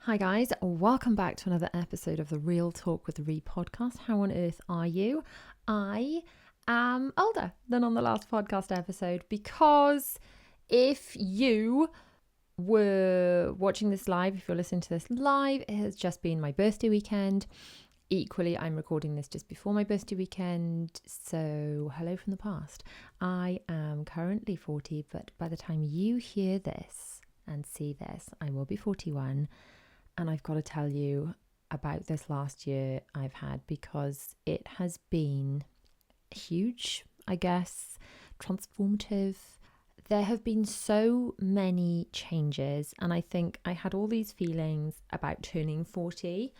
Hi guys, welcome back to another episode of the Real Talk with Rhi podcast. How on earth are you? I am older than on the last podcast episode because if you were watching this live, if you're listening to this live, it has just been my birthday weekend. Equally, I'm recording this just before my birthday weekend, so hello from the past. I am currently 40, but by the time you hear this and see this, I will be 41. And I've got to tell you about this last year I've had because it has been huge, I guess, transformative. There have been so many changes, and I think I had all these feelings about turning 40,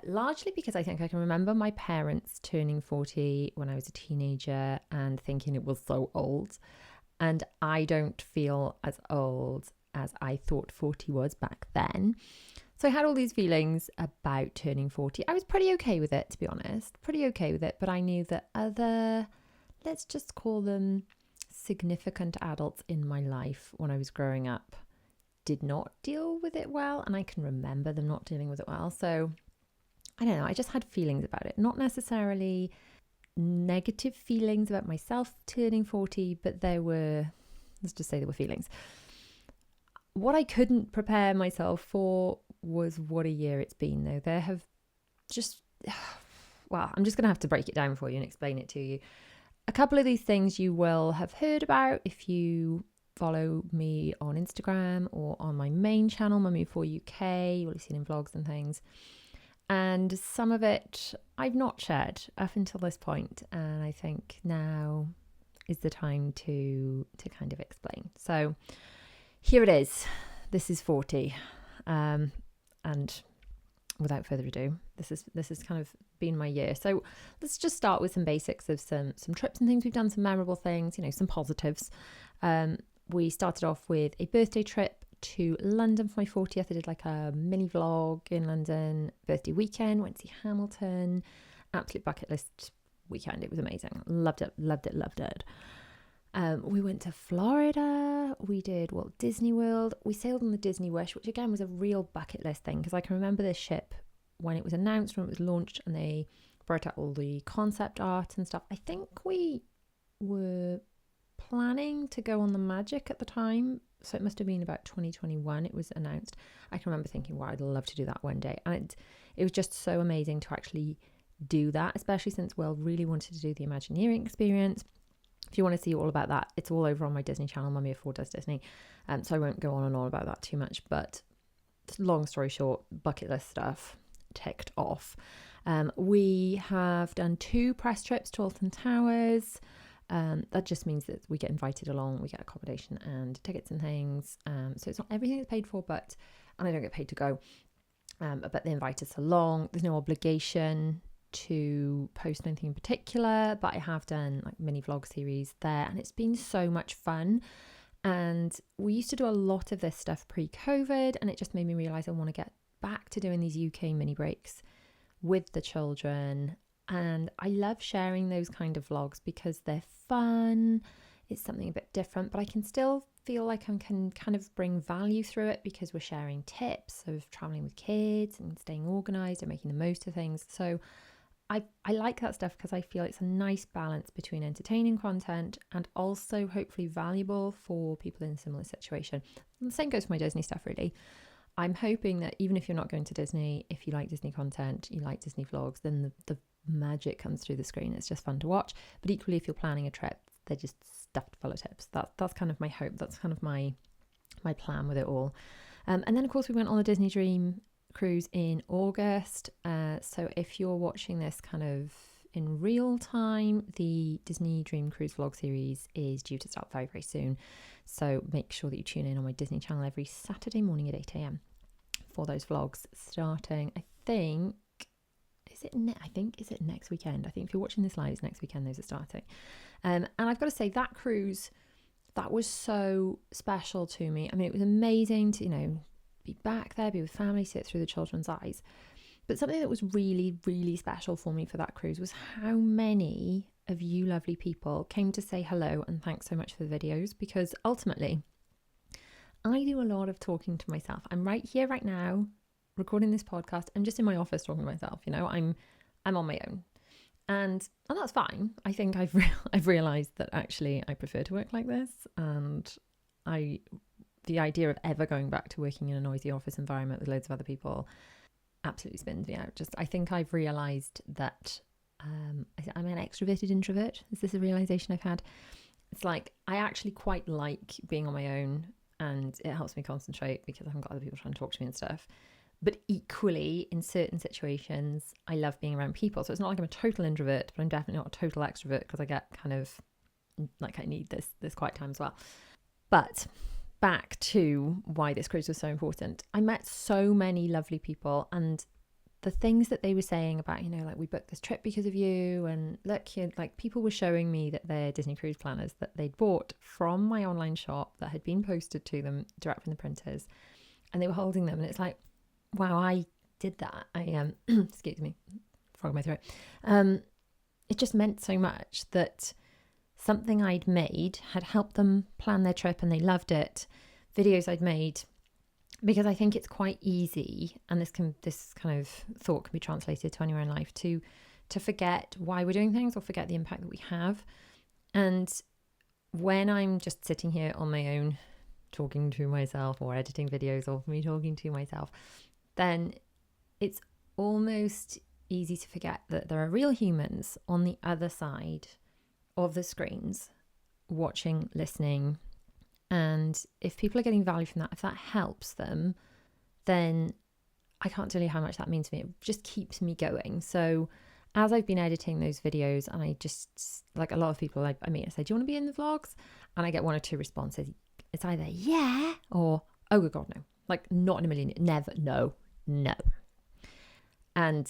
largely because I think I can remember my parents turning 40 when I was a teenager and thinking it was so old. And I don't feel as old as I thought 40 was back then. So I had all these feelings about turning 40. I was pretty okay with it, to be honest, but I knew that other, let's just call them significant adults in my life when I was growing up did not deal with it well. And I can remember them not dealing with it well. So I don't know, I just had feelings about it, not necessarily negative feelings about myself turning 40, but let's just say there were feelings. What I couldn't prepare myself for was what a year it's been, though. There have just, well, I'm just going to have to break it down for you and explain it to you. A couple of these things you will have heard about if you follow me on Instagram or on my main channel, Mummy4UK. You will have seen in vlogs and things. And some of it I've not shared up until this point, and I think now is the time to kind of explain. So here it is. This is 40. And without further ado, this has kind of been my year. So let's just start with some basics of some trips and things we've done, some memorable things, some positives. We started off with a birthday trip to London for my 40th. I did like a mini vlog in London, birthday weekend, went to see Hamilton, absolute bucket list weekend. It was amazing. Loved it. We went to Florida, we did Walt Disney World, we sailed on the Disney Wish, which again was a real bucket list thing because I can remember this ship when it was announced, when it was launched, and they brought out all the concept art and stuff. I think we were planning to go on the Magic at the time, so it must have been about 2021 it was announced. I can remember thinking, wow, I'd love to do that one day, and it was just so amazing to actually do that, especially since Will really wanted to do the Imagineering experience. If you want to see all about that, it's all over on my Disney channel, Mummy of 4 Does Disney. So I won't go on and on about that too much, but long story short, bucket list stuff ticked off. We have done 2 press trips to Alton Towers. That just means that we get invited along, we get accommodation and tickets and things. So it's not everything that's paid for, and I don't get paid to go. But they invite us along. There's no obligation to post anything in particular, but I have done like mini vlog series there, and it's been so much fun. And we used to do a lot of this stuff pre-COVID, and it just made me realize I want to get back to doing these UK mini breaks with the children. And I love sharing those kind of vlogs because they're fun. It's something a bit different, but I can still feel like I can kind of bring value through it because we're sharing tips of traveling with kids and staying organized and making the most of things. So I like that stuff because I feel it's a nice balance between entertaining content and also hopefully valuable for people in a similar situation. And the same goes for my Disney stuff, really. I'm hoping that even if you're not going to Disney, if you like Disney content, you like Disney vlogs, then the magic comes through the screen. It's just fun to watch. But equally, if you're planning a trip, they're just stuffed full of tips. That's kind of my hope. That's kind of my plan with it all. And then, of course, we went on the Disney Dream cruise in August. So if you're watching this kind of in real time, the Disney Dream Cruise vlog series is due to start very, very soon. So make sure that you tune in on my Disney channel every Saturday morning at 8 a.m. for those vlogs starting, I think, is it next weekend? I think if you're watching this live, it's next weekend those are starting. And I've got to say that cruise, that was so special to me. I mean, it was amazing to, be back there, be with family, see it through the children's eyes. But something that was really, really special for me for that cruise was how many of you lovely people came to say hello and thanks so much for the videos, because ultimately I do a lot of talking to myself. I'm right here, right now, recording this podcast. I'm just in my office talking to myself, I'm on my own. And that's fine. I think I've realized that actually I prefer to work like this, and the idea of ever going back to working in a noisy office environment with loads of other people absolutely spins me out. I think I've realized that I'm an extroverted introvert. Is this a realization I've had? It's like I actually quite like being on my own, and it helps me concentrate because I haven't got other people trying to talk to me and stuff. But equally, in certain situations, I love being around people. So it's not like I'm a total introvert, but I'm definitely not a total extrovert, because I get kind of like I need this quiet time as well. But back to why this cruise was so important. I met so many lovely people, and the things that they were saying about, like, we booked this trip because of you, and look, like, people were showing me that their Disney cruise planners that they'd bought from my online shop that had been posted to them direct from the printers, and they were holding them, and it's like, wow, I did that. I excuse me, frog in my throat. It just meant so much that something I'd made had helped them plan their trip, and they loved it. Videos I'd made, because I think it's quite easy, and this kind of thought can be translated to anywhere in life, to forget why we're doing things or forget the impact that we have. And when I'm just sitting here on my own talking to myself, or editing videos of me talking to myself, then it's almost easy to forget that there are real humans on the other side of the screens, watching, listening. And if people are getting value from that, if that helps them, then I can't tell you how much that means to me. It just keeps me going. So as I've been editing those videos, and I just, like, a lot of people I meet, I say, do you want to be in the vlogs? And I get one or two responses. It's either yeah or, oh good God, no. Like, not in a million, never, no. And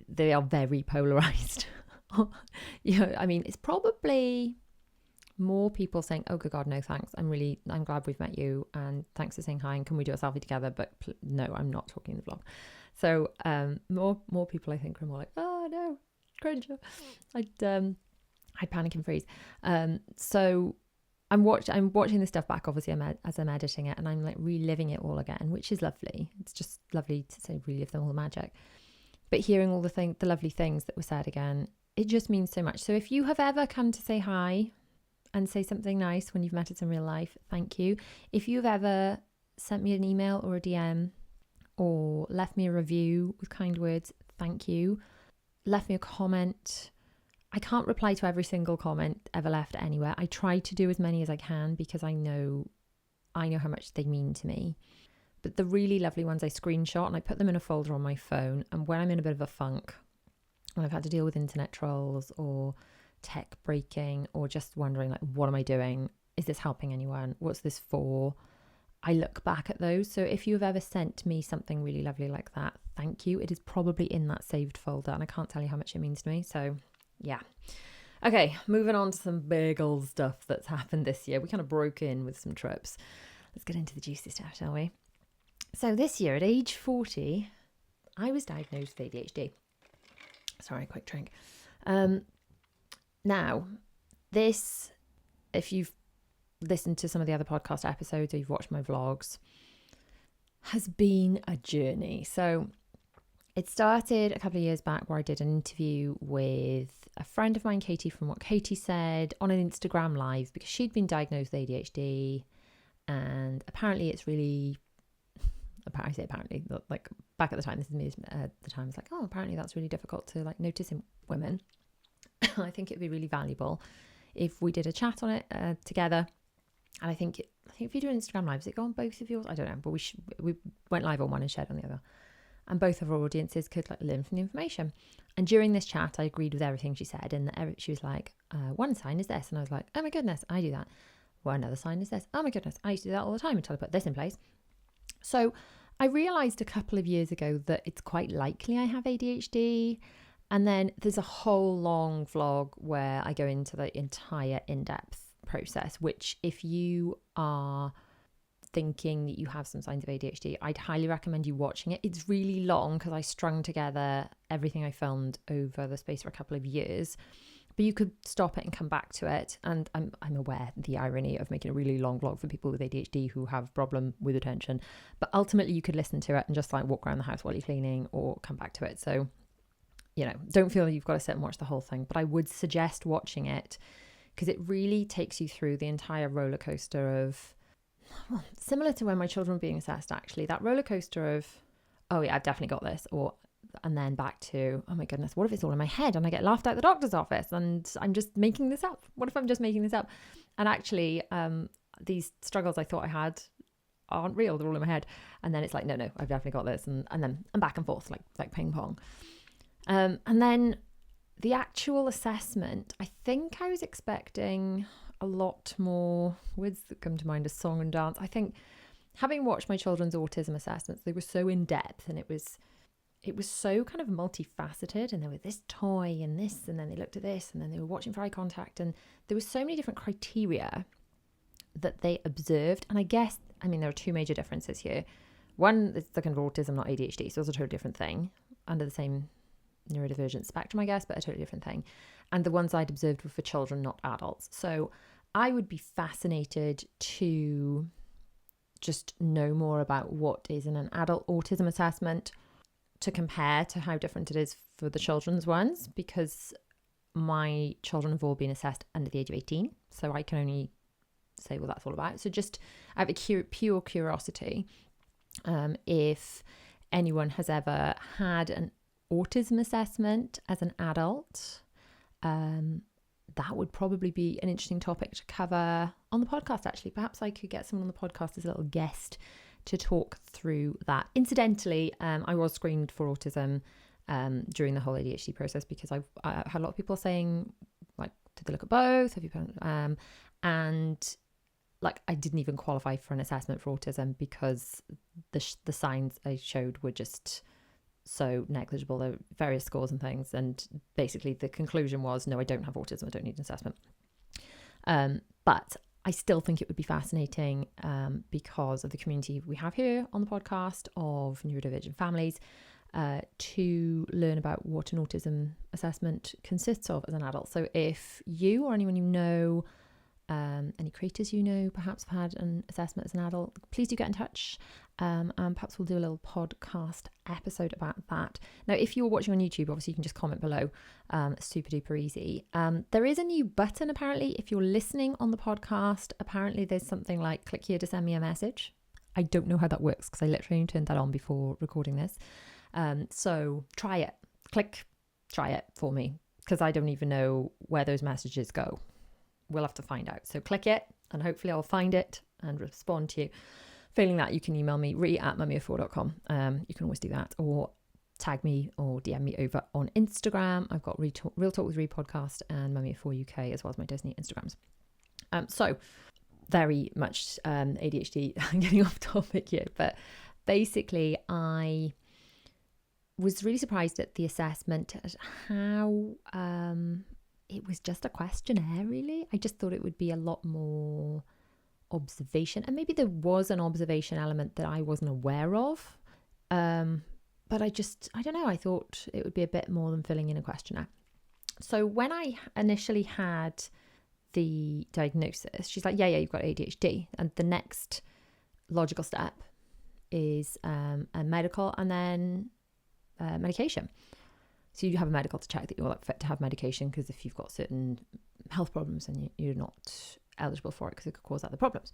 they are very polarized. It's probably more people saying, oh good God, no thanks, I'm glad we've met you, and thanks for saying hi, and can we do a selfie together, but no, I'm not talking in the vlog. So more people I think are more like, oh no, cringe. I'd panic and freeze. So I'm watching this stuff back, obviously, as I'm editing it, and I'm like reliving it all again, which is lovely. It's just lovely to say relive all the magic. But hearing all the lovely things that were said again, it just means so much. So if you have ever come to say hi and say something nice when you've met us in real life, thank you. If you've ever sent me an email or a DM, or left me a review with kind words, thank you. Left me a comment. I can't reply to every single comment ever left anywhere. I try to do as many as I can, because I know how much they mean to me. But the really lovely ones I screenshot, and I put them in a folder on my phone. And when I'm in a bit of a funk, when I've had to deal with internet trolls or tech breaking, or just wondering, like, what am I doing? Is this helping anyone? What's this for? I look back at those. So if you've ever sent me something really lovely like that, thank you. It is probably in that saved folder, and I can't tell you how much it means to me. So yeah. Okay, moving on to some big old stuff that's happened this year. We kind of broke in with some trips. Let's get into the juicy stuff, shall we? So this year, at age 40, I was diagnosed with ADHD. Sorry, quick drink. Now, this, if you've listened to some of the other podcast episodes, or you've watched my vlogs, has been a journey. So it started a couple of years back, where I did an interview with a friend of mine, Katie, from What Katie Said, on an Instagram live, because she'd been diagnosed with ADHD, and apparently it's really, apparently, like, back at the time, this is me at the time, it's like, oh, apparently that's really difficult to, like, notice in women. I think it'd be really valuable if we did a chat on it together. And I think if you do an Instagram live, does it go on both of yours? I don't know, but we went live on one and shared on the other. And both of our audiences could, like, learn from the information. And during this chat, I agreed with everything she said. And she was like, one sign is this. And I was like, oh my goodness, I do that. Well, another sign is this. Oh my goodness, I used to do that all the time until I put this in place. So I realised a couple of years ago that it's quite likely I have ADHD. And then there's a whole long vlog where I go into the entire in-depth process, which, if you are thinking that you have some signs of ADHD, I'd highly recommend you watching it. It's really long, because I strung together everything I filmed over the space of a couple of years, But you could stop it and come back to it. And I'm aware the irony of making a really long vlog for people with ADHD who have problem with attention. But ultimately you could listen to it and just like walk around the house while you're cleaning or come back to it. So, you know, don't feel you've got to sit and watch the whole thing. But I would suggest watching it because it really takes you through the entire roller coaster of, well, similar to when my children were being assessed, actually, that roller coaster of, oh yeah, I've definitely got this, and then back to, oh my goodness, what if it's all in my head and I get laughed out the doctor's office and I'm just making this up? What if I'm just making this up? And actually, these struggles I thought I had aren't real, they're all in my head. And then it's like, no, I've definitely got this. And then I'm back and forth like ping pong. And then the actual assessment, I think I was expecting a lot more, words that come to mind as song and dance. I think having watched my children's autism assessments, they were so in depth and it was so kind of multifaceted, and there was this toy and this, and then they looked at this, and then they were watching for eye contact, and there were so many different criteria that they observed. And I mean, there are two major differences here. One is the kind of autism, not ADHD, so it's a totally different thing, under the same neurodivergent spectrum, I guess, but a totally different thing. And the ones I'd observed were for children, not adults. So I would be fascinated to just know more about what is in an adult autism assessment to compare to how different it is for the children's ones, because my children have all been assessed under the age of 18. So I can only say what that's all about. So just out of pure curiosity, if anyone has ever had an autism assessment as an adult, that would probably be an interesting topic to cover on the podcast, actually. Perhaps I could get someone on the podcast as a little guest to talk through that. Incidentally, I was screened for autism during the whole ADHD process, because I had a lot of people saying, like, did they look at both? Have you and like, I didn't even qualify for an assessment for autism because the signs I showed were just so negligible. There were various scores and things, and basically the conclusion was, no, I don't have autism, I don't need an assessment. But I still think it would be fascinating because of the community we have here on the podcast of neurodivergent families to learn about what an autism assessment consists of as an adult. So if you or anyone you know, any creators you know perhaps have had an assessment as an adult, please do get in touch, and perhaps we'll do a little podcast episode about that. Now, if you're watching on YouTube, obviously you can just comment below. Super duper easy. There is a new button apparently if you're listening on the podcast. Apparently there's something like click here to send me a message. I don't know how that works because I literally turned that on before recording this. So try it. Try it for me, because I don't even know where those messages go. We'll have to find out. So click it and hopefully I'll find it and respond to you. Failing that, you can email me, rhi@mummyoffour.com. You can always do that, or tag me or DM me over on Instagram. I've got Real Talk with Rhi podcast and Mummy of Four UK, as well as my Disney Instagrams. So very much ADHD, getting off topic here, but basically I was really surprised at the assessment, at how it was just a questionnaire, really. I just thought it would be a lot more observation, and maybe there was an observation element that I wasn't aware of, but I don't know, I thought it would be a bit more than filling in a questionnaire. So when I initially had the diagnosis, she's like, yeah, you've got ADHD, and the next logical step is a medical and then medication. So you have a medical to check that you're like fit to have medication, because if you've got certain health problems, then you're not eligible for it because it could cause other problems.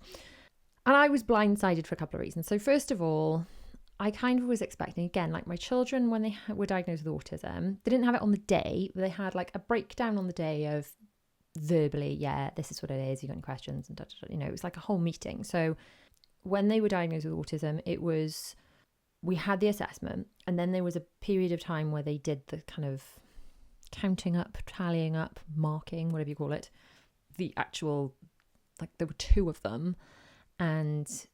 And I was blindsided for a couple of reasons. So first of all, I kind of was expecting, again, like my children, when they were diagnosed with autism, they didn't have it on the day, but they had like a breakdown on the day of verbally, yeah, this is what it is, you got any questions, and you know, it was like a whole meeting. So when they were diagnosed with autism, we had the assessment, and then there was a period of time where they did the kind of counting up, tallying up, marking, whatever you call it, the actual, like there were two of them and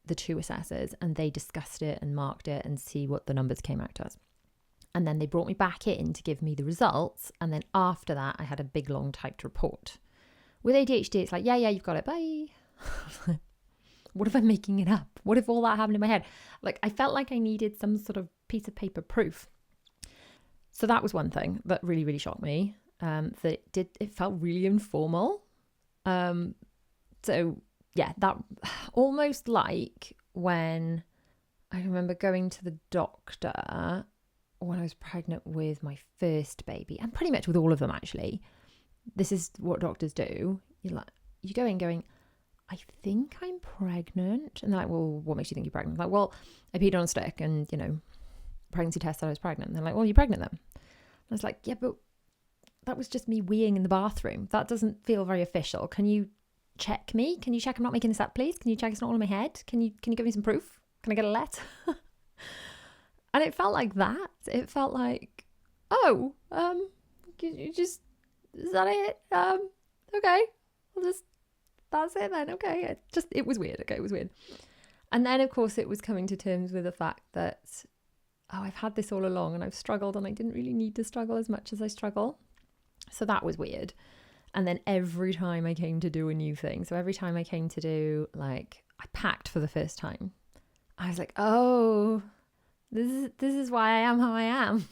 the two assessors, and they discussed it and marked it and see what the numbers came out as. And then they brought me back in to give me the results, and then after that I had a big long typed report. With ADHD, it's like, yeah, you've got it, bye. What if I'm making it up? What if all that happened in my head? Like, I felt like I needed some sort of piece of paper proof. So that was one thing that really, really shocked me. that it felt really informal. So yeah, that almost like when I remember going to the doctor when I was pregnant with my first baby, and pretty much with all of them actually. This is what doctors do. You go in going, I think I'm pregnant. And they're like, well, what makes you think you're pregnant? I'm like, well, I peed on a stick and, pregnancy test said I was pregnant. And they're like, well, you're pregnant then. And I was like, yeah, but that was just me weeing in the bathroom. That doesn't feel very official. Can you check me? Can you check I'm not making this up, please? Can you check it's not all in my head? Can you give me some proof? Can I get a letter? And it felt like that. It felt like, oh, you just, is that it? Okay, that's it then. Okay, it was weird. Okay, it was weird. And then, of course, it was coming to terms with the fact that, I've had this all along and I've struggled and I didn't really need to struggle as much as I struggle. So that was weird. And then every time I came to do a new thing, so every time I came to do, I packed for the first time, I was like, oh, this is why I am how I am.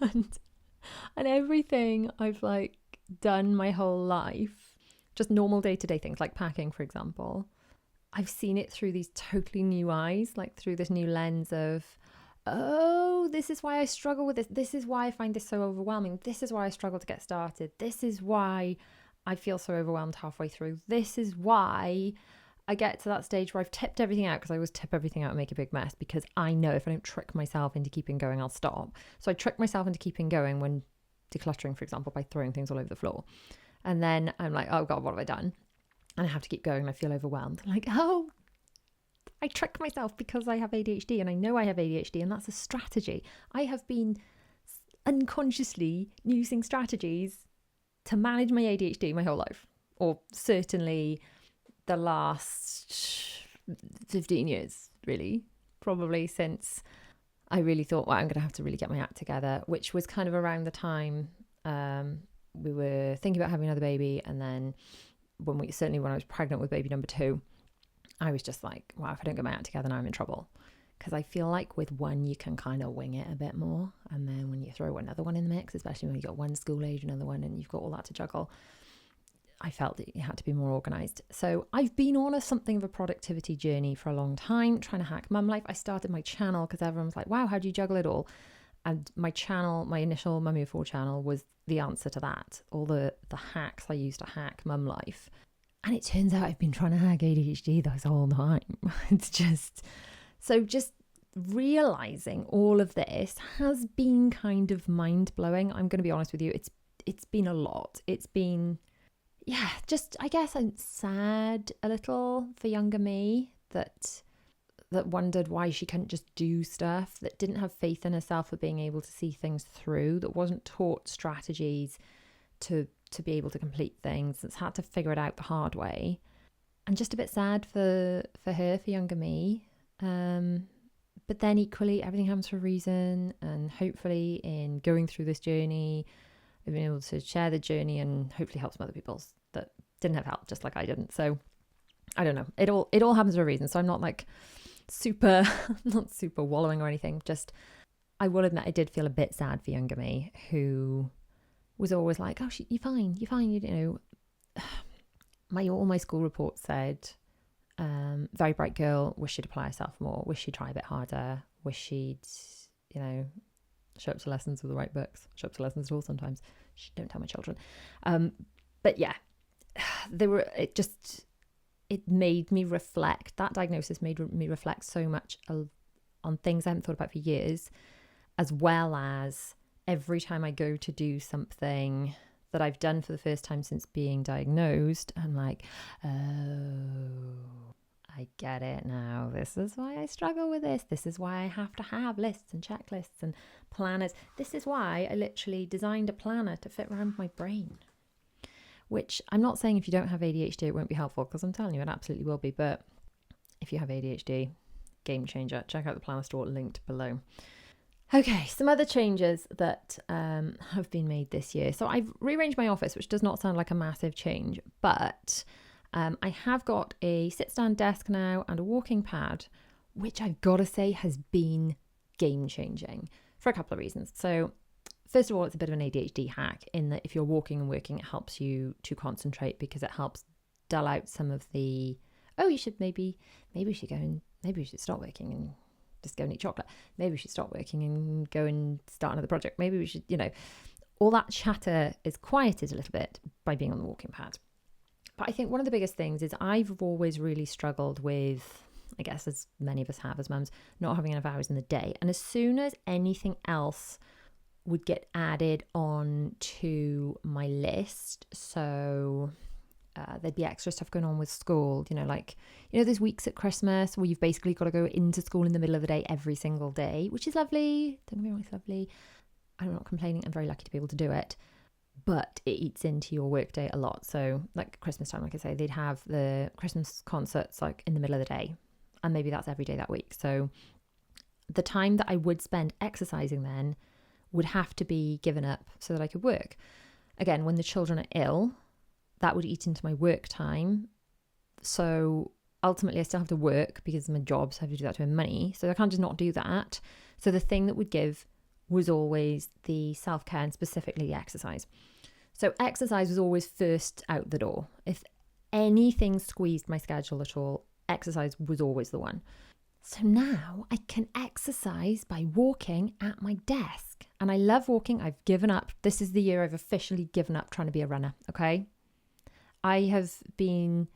and everything I've done my whole life, just normal day-to-day things like packing, for example, I've seen it through these totally new eyes, through this new lens of, oh, this is why I struggle with this. This is why I find this so overwhelming. This is why I struggle to get started. This is why I feel so overwhelmed halfway through. This is why I get to that stage where I've tipped everything out, because I always tip everything out and make a big mess, because I know if I don't trick myself into keeping going, I'll stop. So I trick myself into keeping going when decluttering, for example, by throwing things all over the floor. And then I'm like, oh God, what have I done? And I have to keep going and I feel overwhelmed. I trick myself because I have ADHD and I know I have ADHD, and that's a strategy. I have been unconsciously using strategies to manage my ADHD my whole life, or certainly the last 15 years, really, probably since I really thought, well, I'm going to have to really get my act together, which was kind of around the time we were thinking about having another baby. And then when I was pregnant with baby number 2, I was just like, wow, if I don't get my act together now, I'm in trouble. Because I feel like with one, you can kind of wing it a bit more. And then when you throw another one in the mix, especially when you've got one school age, another one, and you've got all that to juggle, I felt that you had to be more organised. So I've been on something of a productivity journey for a long time, trying to hack mum life. I started my channel because everyone was like, wow, how do you juggle it all? And my channel, my initial Mummy of 4 channel, was the answer to that. All the hacks I used to hack mum life. And it turns out I've been trying to hack ADHD this whole time. It's just realising all of this has been kind of mind-blowing. I'm going to be honest with you. It's been a lot. It's been... yeah, I guess I'm sad a little for younger me that wondered why she couldn't just do stuff, that didn't have faith in herself for being able to see things through, that wasn't taught strategies to be able to complete things, that's had to figure it out the hard way. And just a bit sad for her, for younger me. But then equally, everything happens for a reason, and hopefully in going through this journey, I've been able to share the journey and hopefully help some other people that didn't have help, just like I didn't. So I don't know. It all happens for a reason. So I'm not not super wallowing or anything. Just, I will admit, I did feel a bit sad for younger me, who was always like, oh, you're fine. All my school reports said, very bright girl, wish she'd apply herself more, wish she'd try a bit harder, wish she'd, show up to lessons with the right books, show up to lessons at all sometimes. Don't tell my children. But yeah, it made me reflect. That diagnosis made me reflect so much on things I haven't thought about for years, as well as every time I go to do something that I've done for the first time since being diagnosed, I'm like, oh, I get it now. This is why I struggle with this. This is why I have to have lists and checklists and planners. This is why I literally designed a planner to fit around my brain. Which I'm not saying if you don't have ADHD it won't be helpful, because I'm telling you it absolutely will be. But if you have ADHD, game changer. Check out the planner store linked below. Okay, some other changes that have been made this year. So I've rearranged my office, which does not sound like a massive change, but I have got a sit-stand desk now and a walking pad, which I've got to say has been game-changing for a couple of reasons. So first of all, it's a bit of an ADHD hack in that if you're walking and working, it helps you to concentrate because it helps dull out some of the, oh, you should maybe we should stop working and just go and eat chocolate. Maybe we should stop working and go and start another project. Maybe we should, all that chatter is quieted a little bit by being on the walking pad. But I think one of the biggest things is I've always really struggled with, I guess as many of us have as mums, not having enough hours in the day. And as soon as anything else would get added on to my list, so there'd be extra stuff going on with school, there's weeks at Christmas where you've basically got to go into school in the middle of the day every single day, which is lovely. Don't get me wrong, it's lovely. I'm not complaining. I'm very lucky to be able to do it. But it eats into your workday a lot. So like Christmas time, like I say, they'd have the Christmas concerts like in the middle of the day. And maybe that's every day that week. So the time that I would spend exercising then would have to be given up so that I could work. Again, when the children are ill, that would eat into my work time. So ultimately I still have to work because my job, so I have to do that to earn money. So I can't just not do that. So the thing that would give was always the self-care and specifically the exercise. So exercise was always first out the door. If anything squeezed my schedule at all, exercise was always the one. So now I can exercise by walking at my desk. And I love walking. I've given up. This is the year I've officially given up trying to be a runner, okay? I have been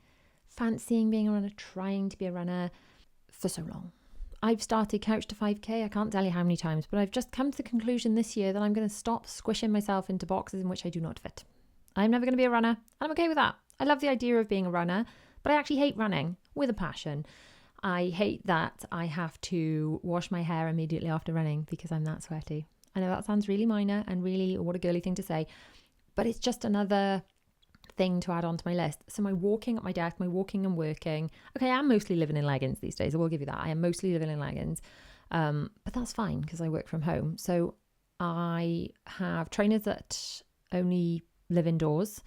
fancying being a runner, trying to be a runner for so long. I've started Couch to 5K. I can't tell you how many times, but I've just come to the conclusion this year that I'm going to stop squishing myself into boxes in which I do not fit. I'm never going to be a runner, and I'm okay with that. I love the idea of being a runner, but I actually hate running with a passion. I hate that I have to wash my hair immediately after running because I'm that sweaty. I know that sounds really minor and really what a girly thing to say, but it's just another thing to add on to my list. So my walking at my desk, my walking and working. Okay, I am mostly living in leggings these days. I will give you that. I am mostly living in leggings. But that's fine because I work from home. So I have trainers that only live indoors,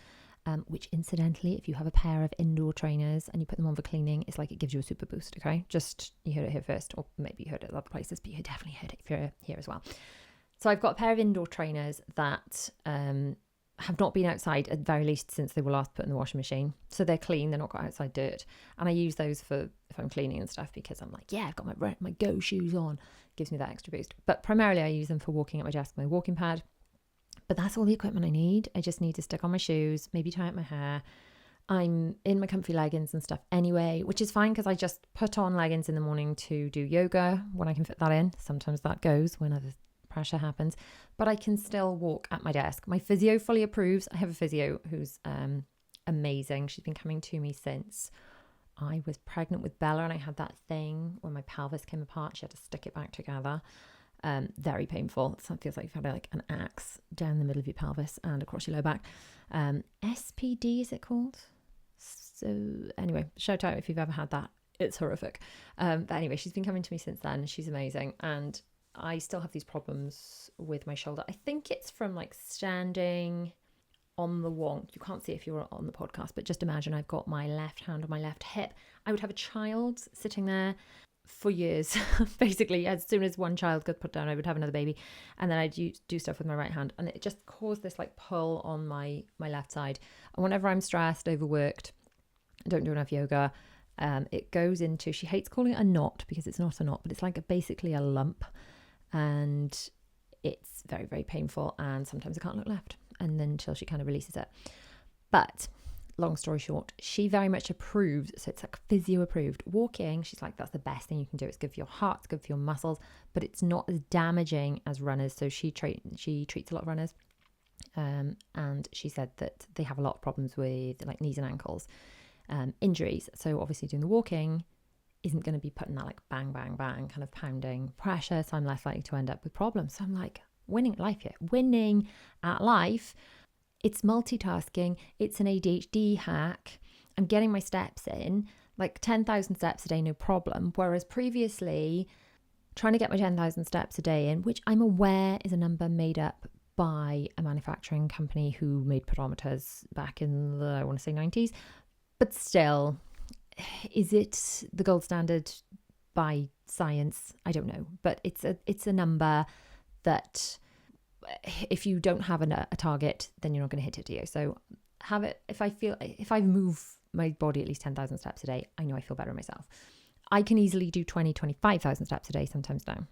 which incidentally, if you have a pair of indoor trainers and you put them on for cleaning, it's like it gives you a super boost, okay? Just, you heard it here first, or maybe you heard it at other places, but you definitely heard it if you're here as well. So I've got a pair of indoor trainers that have not been outside at the very least since they were last put in the washing machine. So they're clean, they're not got outside dirt. And I use those for if I'm cleaning and stuff because I'm like, yeah, I've got my go shoes on. Gives me that extra boost. But primarily I use them for walking at my desk, my walking pad. But that's all the equipment I need. I just need to stick on my shoes, maybe tie up my hair. I'm in my comfy leggings and stuff anyway, which is fine because I just put on leggings in the morning to do yoga when I can fit that in. Sometimes that goes when other pressure happens, but I can still walk at my desk. My physio fully approves. I have a physio who's amazing. She's been coming to me since I was pregnant with Bella and I had that thing when my pelvis came apart. She had to stick it back together. Very painful. So it feels like you've had like an axe down the middle of your pelvis and across your low back. SPD is it called? So anyway, shout out if you've ever had that. It's horrific. But anyway, she's been coming to me since then. She's amazing. And I still have these problems with my shoulder. I think it's from like standing on the wonk. You can't see it if you're on the podcast, but just imagine I've got my left hand on my left hip. I would have a child sitting there for years. Basically, as soon as one child got put down, I would have another baby. And then I'd do stuff with my right hand. And it just caused this like pull on my left side. And whenever I'm stressed, overworked, don't do enough yoga, it goes into, she hates calling it a knot because it's not a knot, but it's like basically a lump. And it's very, very painful. And sometimes I can't look left. And then until she kind of releases it. But long story short, she very much approves. So it's like physio approved. Walking, she's like, that's the best thing you can do. It's good for your heart, it's good for your muscles, but it's not as damaging as runners. So she treats a lot of runners. And she said that they have a lot of problems with like knees and ankles, injuries. So obviously doing the walking isn't going to be putting that like bang, bang, bang kind of pounding pressure. So I'm less likely to end up with problems. So I'm like, winning at life here. Winning at life. It's multitasking. It's an ADHD hack. I'm getting my steps in, like 10,000 steps a day, no problem. Whereas previously, trying to get my 10,000 steps a day in, which I'm aware is a number made up by a manufacturing company who made pedometers back in the, I want to say 90s. But still, is it the gold standard by science? I don't know. But it's a number that if you don't have a target, then you're not going to hit it, do you? So have it. If I move my body at least 10,000 steps a day, I know I feel better myself. I can easily do 25,000 steps a day sometimes now,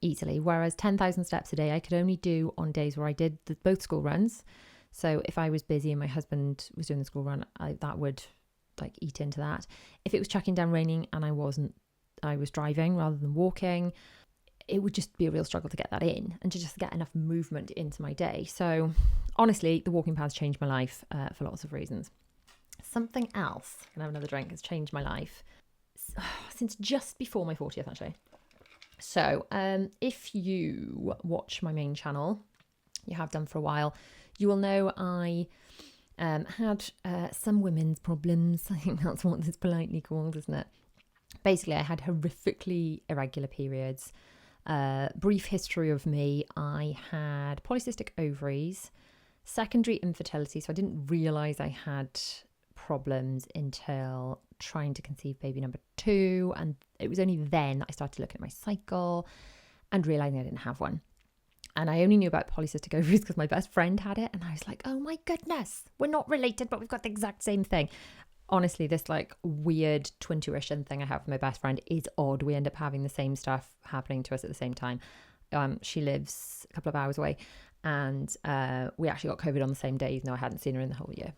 easily. Whereas 10,000 steps a day, I could only do on days where I did both school runs. So if I was busy and my husband was doing the school run, that would like eat into that. If it was chucking down raining and I was driving rather than walking, it would just be a real struggle to get that in and to just get enough movement into my day. So honestly, the walking paths changed my life for lots of reasons. Something else, can I have another drink, has changed my life since just before my 40th, actually. So if you watch my main channel, you have done for a while, you will know I had some women's problems. I think that's what it's politely called, isn't it? Basically, I had horrifically irregular periods. Brief history of me: I had polycystic ovaries, secondary infertility, so I didn't realise I had problems until trying to conceive baby number 2, and it was only then that I started looking at my cycle and realising I didn't have one. And I only knew about polycystic ovaries because my best friend had it, and I was like, oh my goodness, we're not related, but we've got the exact same thing. Honestly, this like weird twin tuition thing I have with my best friend is odd. We end up having the same stuff happening to us at the same time. She lives a couple of hours away, and we actually got COVID on the same day, even though I hadn't seen her in the whole year.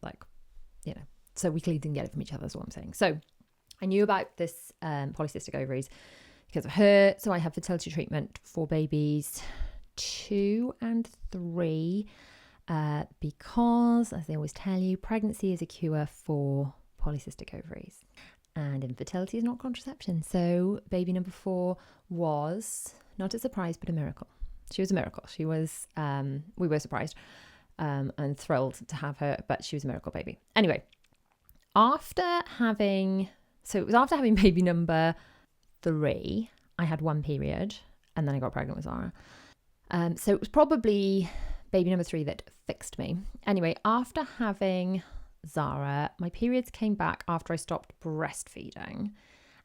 Like, you know, so we clearly didn't get it from each other, is what I'm saying. So I knew about this polycystic ovaries because of her. So I had fertility treatment for babies 2 and 3. Because, as they always tell you, pregnancy is a cure for polycystic ovaries and infertility is not contraception. So baby number 4 was not a surprise, but a miracle. She was a miracle. She was, we were surprised and thrilled to have her, but she was a miracle baby. Anyway, after having baby number 3, I had one period and then I got pregnant with Zara. So it was probably baby number 3 that fixed me. Anyway, after having Zara, my periods came back after I stopped breastfeeding,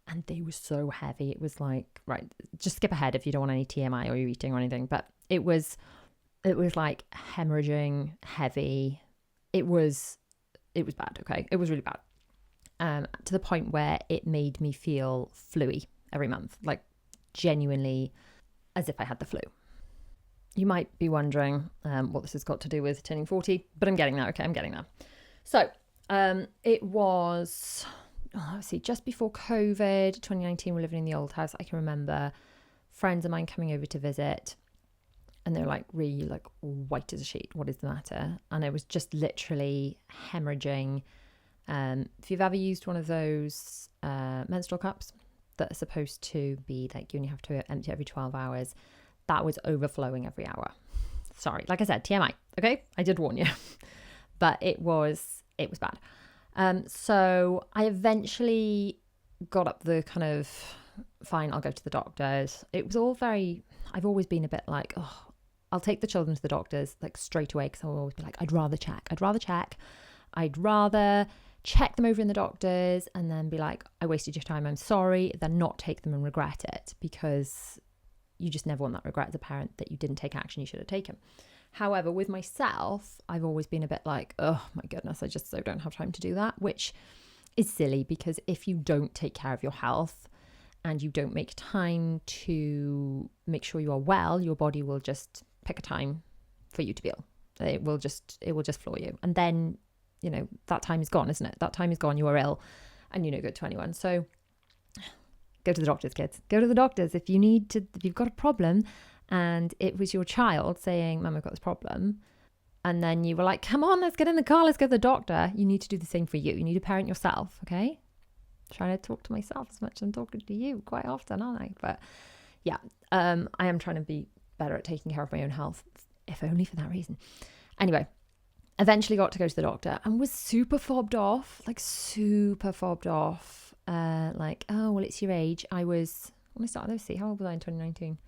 and they were so heavy. It was like, right, just skip ahead if you don't want any TMI or you're eating or anything, but it was like hemorrhaging, heavy. It was bad, okay? It was really bad. To the point where it made me feel flu-y every month, like genuinely as if I had the flu. You might be wondering what this has got to do with turning 40, but I'm getting there. Okay, I'm getting there. So it was, just before COVID, 2019, we're living in the old house. I can remember friends of mine coming over to visit, and they were like really like white as a sheet. What is the matter? And I was just literally hemorrhaging. If you've ever used one of those menstrual cups that are supposed to be like you only have to empty every 12 hours, that was overflowing every hour. Sorry, like I said, TMI, okay? I did warn you. But it was bad. So I eventually got up the kind of, fine, I'll go to the doctors. It was all I've always been a bit like, oh, I'll take the children to the doctors like straight away because I'll always be like, I'd rather check. I'd rather check them over in the doctors and then be like, I wasted your time, I'm sorry, then not take them and regret it, because you just never want that regret as a parent that you didn't take action you should have taken. However, with myself, I've always been a bit like, oh my goodness, I just so don't have time to do that, which is silly, because if you don't take care of your health and you don't make time to make sure you are well, your body will just pick a time for you to be ill. It will just floor you. And then, you know, that time is gone, isn't it? That time is gone, you are ill and you're no good to anyone. So go to the doctors, kids. Go to the doctors if you've got a problem and it was your child saying, Mum, I've got this problem. And then you were like, come on, let's get in the car, let's go to the doctor. You need to do the same for you. You need to parent yourself, okay? Trying to talk to myself as much as I'm talking to you quite often, aren't I? But yeah, I am trying to be better at taking care of my own health, if only for that reason. Anyway, eventually got to go to the doctor and was super fobbed off. Like, oh, well, it's your age. When I started OC, how old was I in 2019?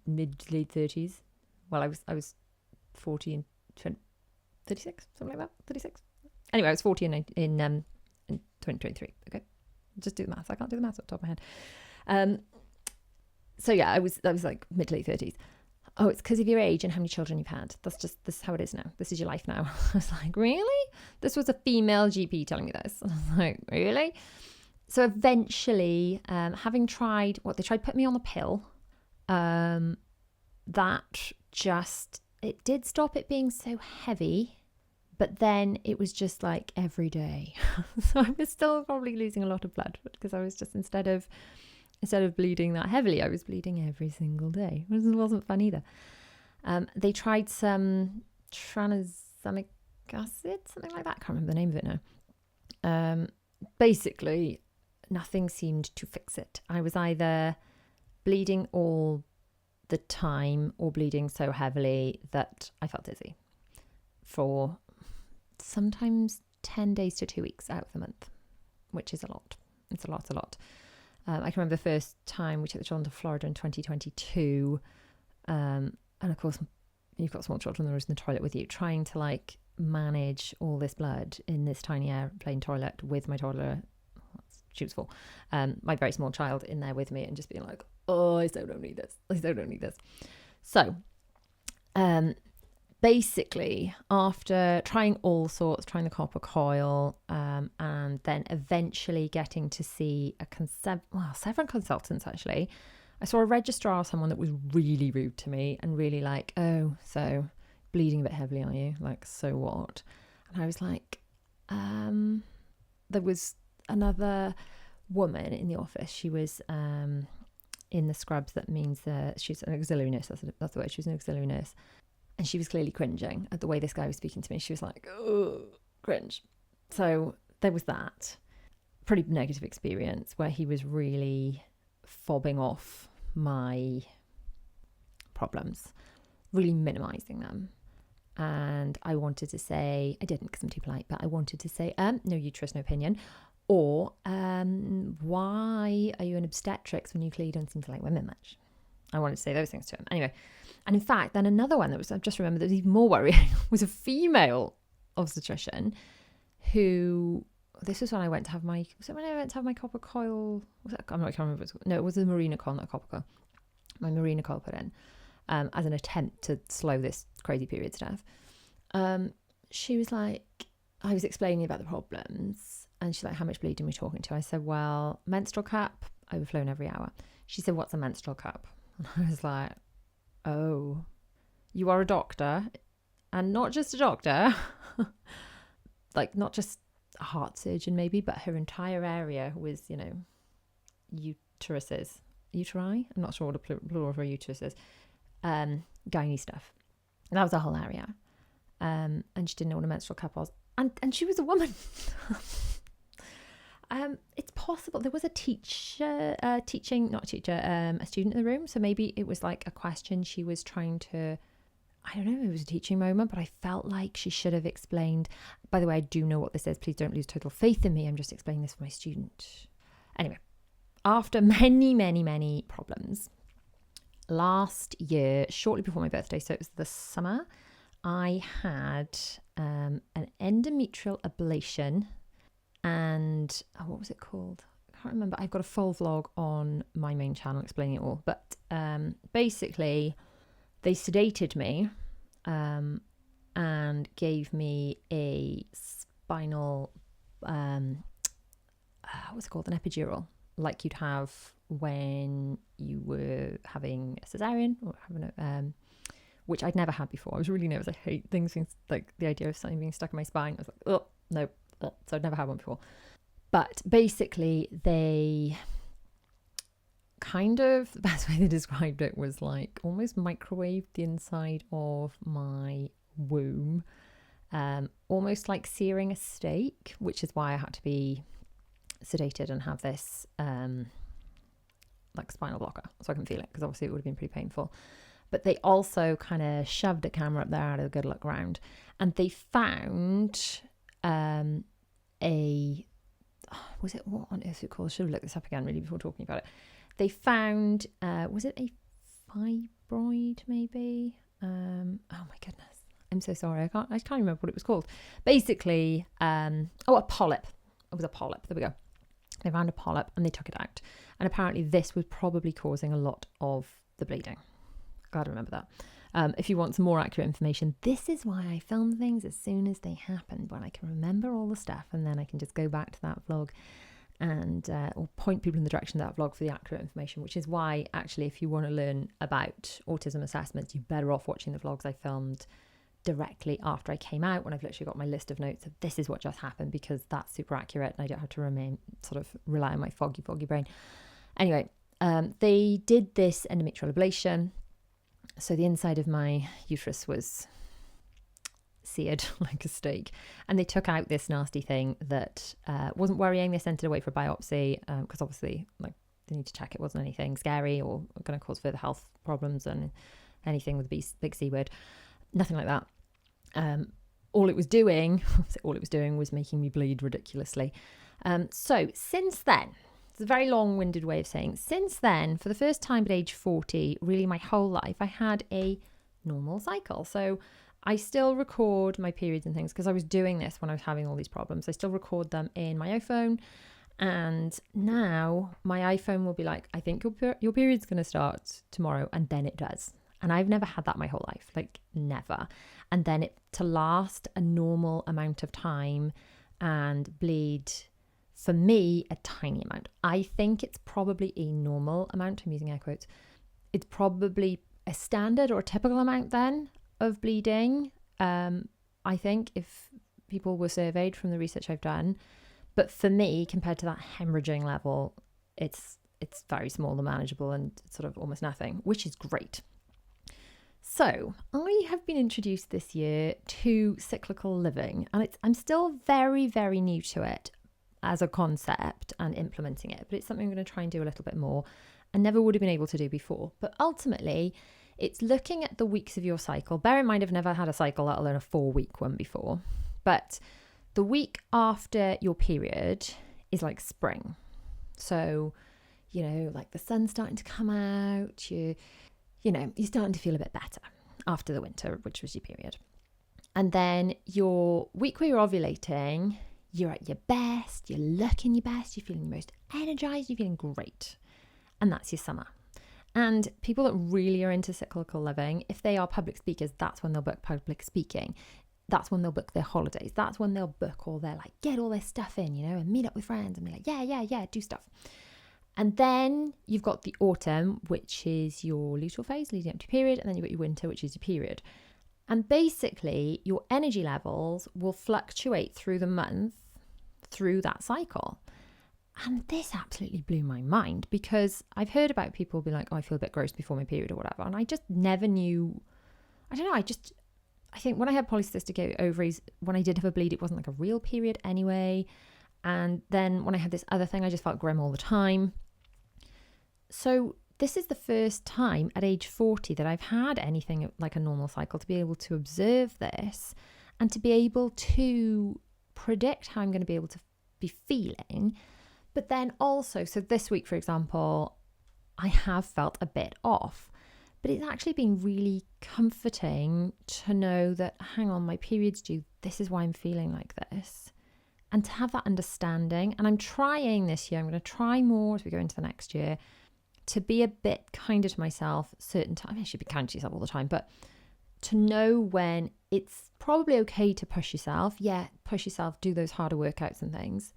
Mid to late 30s. Well, I was 40 and 36, something like that, 36. Anyway, I was 40 in 2023. Okay, just do the maths. I can't do the maths off the top of my head. So yeah, I was like mid to late 30s. Oh, it's because of your age and how many children you've had. This is how it is now. This is your life now. I was like, really? This was a female GP telling me this. And I was like, really? So eventually, having tried they tried putting me on the pill. That just, it did stop it being so heavy, but then it was just like every day. So I was still probably losing a lot of blood because I was just, instead of bleeding that heavily, I was bleeding every single day. It wasn't fun either. They tried some tranexamic acid, something like that. I can't remember the name of it now. Basically, nothing seemed to fix it. I was either bleeding all the time or bleeding so heavily that I felt dizzy for sometimes 10 days to 2 weeks out of the month, which is a lot. It's a lot. I can remember the first time we took the children to Florida in 2022. And of course, you've got small children that are in the toilet with you, trying to like manage all this blood in this tiny airplane toilet with my toddler. She was 4. My very small child in there with me, and just being like, oh, I so don't need this. So, basically, after trying all sorts, trying the copper coil, and then eventually getting to see several consultants actually, I saw a registrar, someone that was really rude to me and really like, oh, so bleeding a bit heavily, are you? Like, so what? And I was like, there was another woman in the office. She was in the scrubs. That means she's an auxiliary nurse. That's the word. She was an auxiliary nurse. And she was clearly cringing at the way this guy was speaking to me. She was like, oh, cringe. So there was that pretty negative experience where he was really fobbing off my problems, really minimizing them. And I wanted to say, I didn't because I'm too polite, but I wanted to say, no uterus, no opinion. Or, why are you in obstetrics when you clearly don't seem to like women much? I wanted to say those things to him. Anyway, and in fact, then another one I've just remembered that was even more worrying was a female obstetrician who, this was when I went to have my, copper coil? I'm not sure. No, it was a marina coil, not a copper coil. My marina coil put in as an attempt to slow this crazy period stuff. She was like, I was explaining about the problems, and she's like, how much bleeding are we talking to? I said, well, menstrual cup, overflowing every hour. She said, what's a menstrual cup? And I was like, oh, you are a doctor, and not just a doctor, like not just a heart surgeon maybe, but her entire area was, uteruses. Uteri? I'm not sure what a plural for a uterus is. Gynae stuff. That was the whole area. And she didn't know what a menstrual cup was. And she was a woman. It's possible there was a a student in the room. So maybe it was like a question she was trying to, I don't know, it was a teaching moment, but I felt like she should have explained, by the way, I do know what this is. Please don't lose total faith in me. I'm just explaining this for my student. Anyway, after many, many, many problems, last year, shortly before my birthday, so it was the summer, I had an endometrial ablation. And what was it called? I can't remember. I've got a full vlog on my main channel explaining it all. But basically, they sedated me and gave me a spinal, what's it called? An epidural, like you'd have when you were having a cesarean or having a, which I'd never had before. I was really nervous. I hate things like the idea of something being stuck in my spine. I was like, oh, no. So I'd never had one before. But basically, they kind of, the best way they described it was like almost microwaved the inside of my womb, almost like searing a steak, which is why I had to be sedated and have this like spinal blocker so I can feel it, because obviously it would have been pretty painful. But they also kind of shoved a camera up there, had a good look around, and they found what on earth is it called? I should have looked this up again really before talking about it. They found, was it a fibroid maybe? Oh my goodness, I'm so sorry, I can't remember what it was called. Basically, a polyp. It was a polyp. There we go. They found a polyp and they took it out. And apparently this was probably causing a lot of the bleeding. Gotta remember that. If you want some more accurate information, this is why I film things as soon as they happen, when I can remember all the stuff, and then I can just go back to that vlog and or point people in the direction of that vlog for the accurate information, which is why actually if you want to learn about autism assessments, you're better off watching the vlogs I filmed directly after I came out, when I've literally got my list of notes of this is what just happened, because that's super accurate and I don't have to rely on my foggy brain. Anyway, they did this endometrial ablation. So the inside of my uterus was seared like a steak, and they took out this nasty thing that wasn't worrying. They sent it away for biopsy because obviously they need to check it wasn't anything scary or going to cause further health problems and anything with the big C word. Nothing like that. All it was doing was making me bleed ridiculously. So since then, it's a very long-winded way of saying, since then, for the first time at age 40, really my whole life, I had a normal cycle. So I still record my periods and things because I was doing this when I was having all these problems. I still record them in my iPhone. And now my iPhone will be like, I think your period's going to start tomorrow. And then it does. And I've never had that my whole life, like never. And then it to last a normal amount of time and bleed, for me, a tiny amount. I think it's probably a normal amount. I'm using air quotes. It's probably a standard or a typical amount then of bleeding. I think if people were surveyed from the research I've done. But for me, compared to that hemorrhaging level, it's very small and manageable and sort of almost nothing, which is great. So I have been introduced this year to cyclical living, and I'm still very, very new to it as a concept and implementing it, but it's something I'm going to try and do a little bit more and never would have been able to do before. But ultimately, it's looking at the weeks of your cycle. Bear in mind, I've never had a cycle, let alone a 4-week one before. But the week after your period is like spring. So, like the sun's starting to come out, you're starting to feel a bit better after the winter, which was your period. And then your week where you're ovulating, you're at your best, you're looking your best, you're feeling most energized, you're feeling great. And that's your summer. And people that really are into cyclical living, if they are public speakers, that's when they'll book public speaking. That's when they'll book their holidays. That's when they'll book all their, get all their stuff in, and meet up with friends and be like, yeah, do stuff. And then you've got the autumn, which is your luteal phase leading up to period. And then you've got your winter, which is your period. And basically, your energy levels will fluctuate through the month, through that cycle. And this absolutely blew my mind, because I've heard about people be like, I feel a bit gross before my period or whatever. And I just never knew. I don't know. I think when I had polycystic ovaries, when I did have a bleed, it wasn't like a real period anyway. And then when I had this other thing, I just felt grim all the time. So this is the first time at age 40 that I've had anything like a normal cycle, to be able to observe this and to be able to predict how I'm going to be able to be feeling. But then also, so this week, for example, I have felt a bit off, but it's actually been really comforting to know that, hang on, my period's due. This is why I'm feeling like this. And to have that understanding. And I'm trying this year, I'm going to try more as we go into the next year, to be a bit kinder to myself certain times. I should be kind to yourself all the time, but to know when it's probably okay to push yourself. Yeah, push yourself, do those harder workouts and things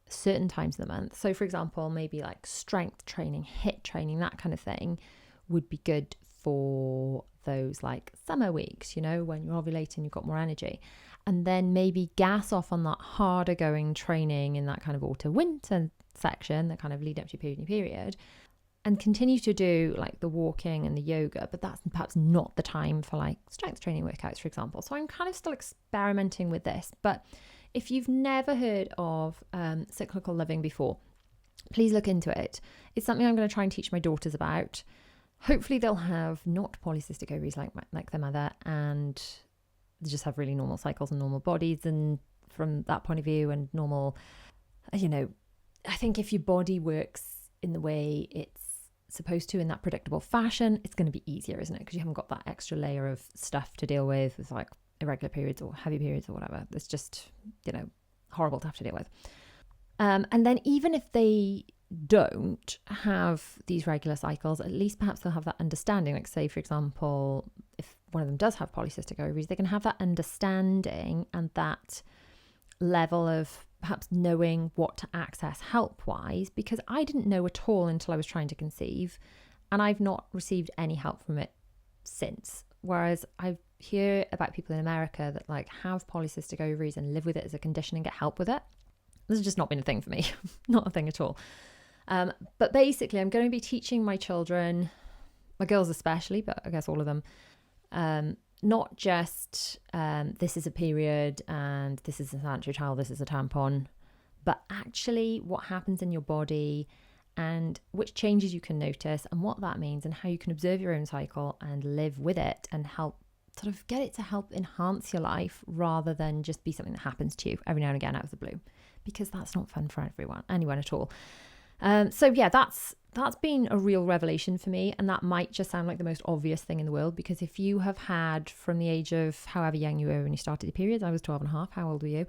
certain times of the month. So for example, maybe like strength training, HIIT training, that kind of thing would be good for those like summer weeks, when you're ovulating, you've got more energy. And then maybe gas off on that harder going training in that kind of autumn winter section, that kind of lead up to your period, and continue to do like the walking and the yoga, but that's perhaps not the time for like strength training workouts, for example. So I'm kind of still experimenting with this. But if you've never heard of cyclical living before, please look into it. It's something I'm going to try and teach my daughters about. Hopefully they'll have not polycystic ovaries like their mother, and they just have really normal cycles and normal bodies. And from that point of view, and normal, I think if your body works in the way it's supposed to, in that predictable fashion, it's going to be easier, isn't it? Because you haven't got that extra layer of stuff to deal with like irregular periods or heavy periods or whatever. It's just, horrible to have to deal with. And then even if they don't have these regular cycles, at least perhaps they'll have that understanding. Like say, for example, if one of them does have polycystic ovaries, they can have that understanding and that level of perhaps knowing what to access help-wise, because I didn't know at all until I was trying to conceive, and I've not received any help from it since. Whereas I hear about people in America that like have polycystic ovaries and live with it as a condition and get help with it. This has just not been a thing for me, not a thing at all. But basically, I'm going to be teaching my children, my girls especially, but I guess all of them, not just this is a period and this is a sanitary towel, this is a tampon, but actually what happens in your body and which changes you can notice and what that means and how you can observe your own cycle and live with it and help sort of get it to help enhance your life rather than just be something that happens to you every now and again out of the blue, because that's not fun for anyone at all. So yeah, that's been a real revelation for me, and that might just sound like the most obvious thing in the world, because if you have had from the age of however young you were when you started your periods, I was 12 and a half, how old were you?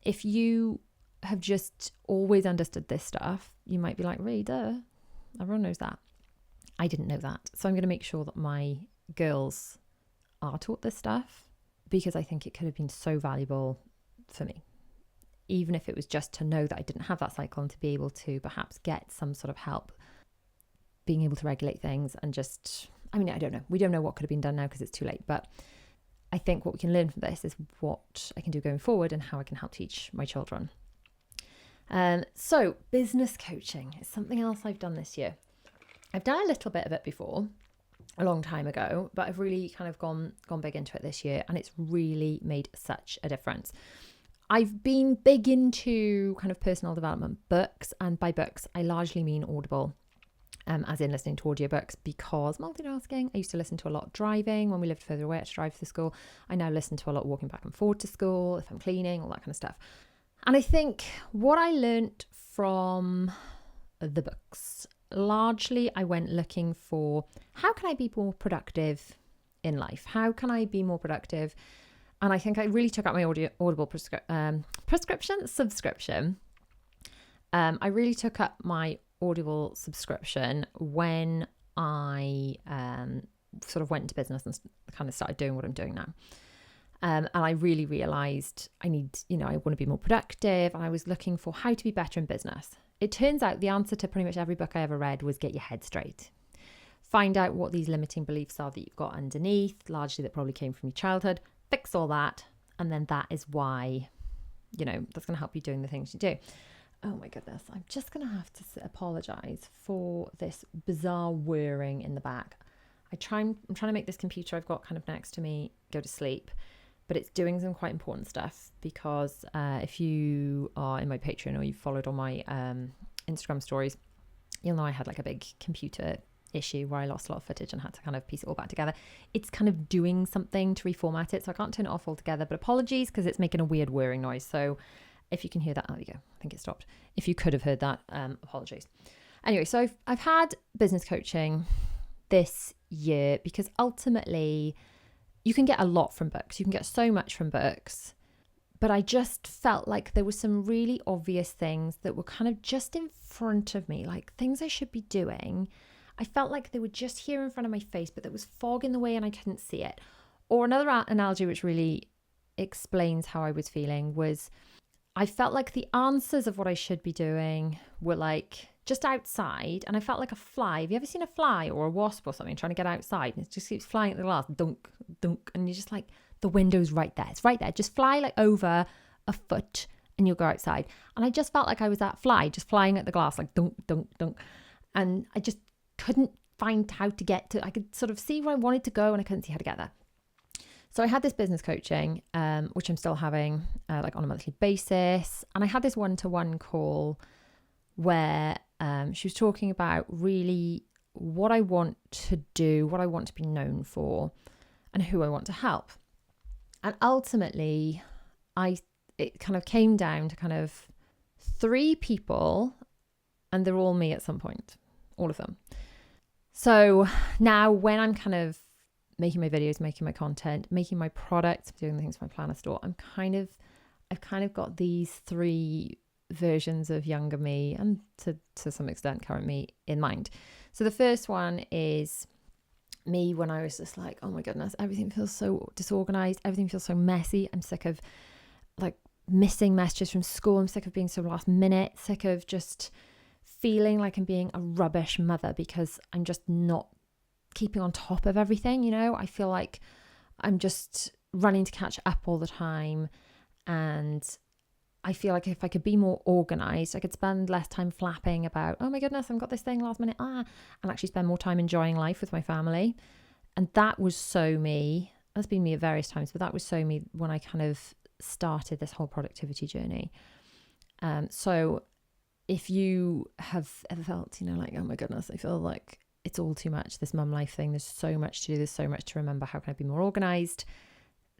If you have just always understood this stuff, you might be like, really, duh, everyone knows that. I didn't know that. So I'm going to make sure that my girls are taught this stuff, because I think it could have been so valuable for me, even if it was just to know that I didn't have that cycle and to be able to perhaps get some sort of help being able to regulate things. And just, I mean, I don't know. We don't know what could have been done now because it's too late. But I think what we can learn from this is what I can do going forward and how I can help teach my children. So business coaching is something else I've done this year. I've done a little bit of it before, a long time ago, but I've really kind of gone big into it this year, and it's really made such a difference. I've been big into kind of personal development books, and by books, I largely mean Audible, as in listening to audiobooks, because multitasking. I used to listen to a lot driving when we lived further away. I had to drive to school. I now listen to a lot walking back and forward to school, if I'm cleaning, all that kind of stuff. And I think what I learned from the books, largely I went looking for, how can I be more productive in life? How can I be more productive? And I think I really took out my Audible subscription. I really took up my Audible subscription when I sort of went into business and kind of started doing what I'm doing now. And I really realized I want to be more productive. And I was looking for how to be better in business. It turns out the answer to pretty much every book I ever read was get your head straight. Find out what these limiting beliefs are that you've got underneath, largely that probably came from your childhood. Fix all that. And then that is why, that's going to help you doing the things you do. Oh my goodness. I'm just going to have to apologize for this bizarre whirring in the back. I'm trying to make this computer I've got kind of next to me go to sleep, but it's doing some quite important stuff, because if you are in my Patreon or you've followed on my Instagram stories, you'll know I had like a big computer issue where I lost a lot of footage and had to kind of piece it all back together. It's kind of doing something to reformat it, so I can't turn it off altogether, but apologies because it's making a weird whirring noise. So if you can hear that, there you go. I think it stopped. If you could have heard that, apologies. Anyway, so I've had business coaching this year because ultimately you can get a lot from books. You can get so much from books. But I just felt like there were some really obvious things that were kind of just in front of me, like things I should be doing. I felt like they were just here in front of my face, but there was fog in the way and I couldn't see it. Or another analogy which really explains how I was feeling was I felt like the answers of what I should be doing were like just outside, and I felt like a fly. Have you ever seen a fly or a wasp or something trying to get outside and it just keeps flying at the glass, dunk, dunk, and you're just like, the window's right there. It's right there. Just fly like over a foot and you'll go outside. And I just felt like I was that fly just flying at the glass, like dunk, dunk, dunk. And I just couldn't find how to get to, I could sort of see where I wanted to go and I couldn't see how to get there. So I had this business coaching, which I'm still having like on a monthly basis. And I had this one-to-one call where she was talking about really what I want to do, what I want to be known for, and who I want to help. And ultimately, it kind of came down to kind of 3 people, and they're all me at some point, all of them. So now when I'm kind of making my videos, making my content, making my products, doing the things for my planner store, I've kind of got these 3 versions of younger me and to some extent current me in mind. So the first one is me when I was just like, oh my goodness, everything feels so disorganized, everything feels so messy. I'm sick of like missing messages from school. I'm sick of being so last minute, sick of just feeling like I'm being a rubbish mother because I'm just not keeping on top of everything. You know, I feel like I'm just running to catch up all the time, and I feel like if I could be more organized, I could spend less time flapping about, oh my goodness, I've got this thing last minute, and actually spend more time enjoying life with my family. And that was so me. That's been me at various times, but that was so me when I kind of started this whole productivity journey. So if you have ever felt, you know, like, oh my goodness, I feel like it's all too much, this mum life thing, there's so much to do, there's so much to remember, how can I be more organized?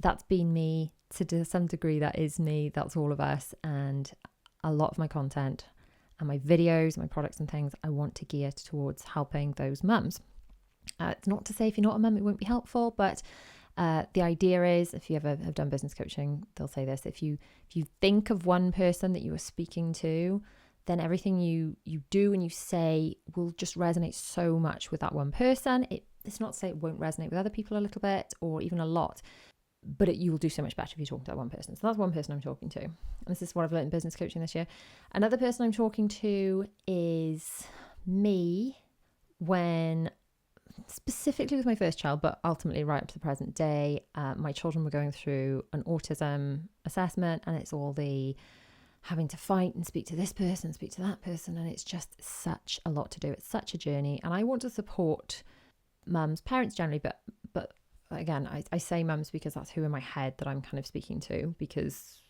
That's been me. To some degree, that is me. That's all of us. And a lot of my content and my videos, my products and things, I want to gear towards helping those mums. It's not to say if you're not a mum, it won't be helpful, but the idea is, if you ever have done business coaching, they'll say this: if you think of one person that you are speaking to, then everything you do and you say will just resonate so much with that one person. It's not to say it won't resonate with other people a little bit or even a lot, but you will do so much better if you talk to that one person. So that's one person I'm talking to. And this is what I've learned in business coaching this year. Another person I'm talking to is me when, specifically with my first child, but ultimately right up to the present day, my children were going through an autism assessment, and it's all the having to fight and speak to this person, speak to that person. And it's just such a lot to do. It's such a journey. And I want to support mums, parents generally, but again, I say mums because that's who in my head that I'm kind of speaking to, because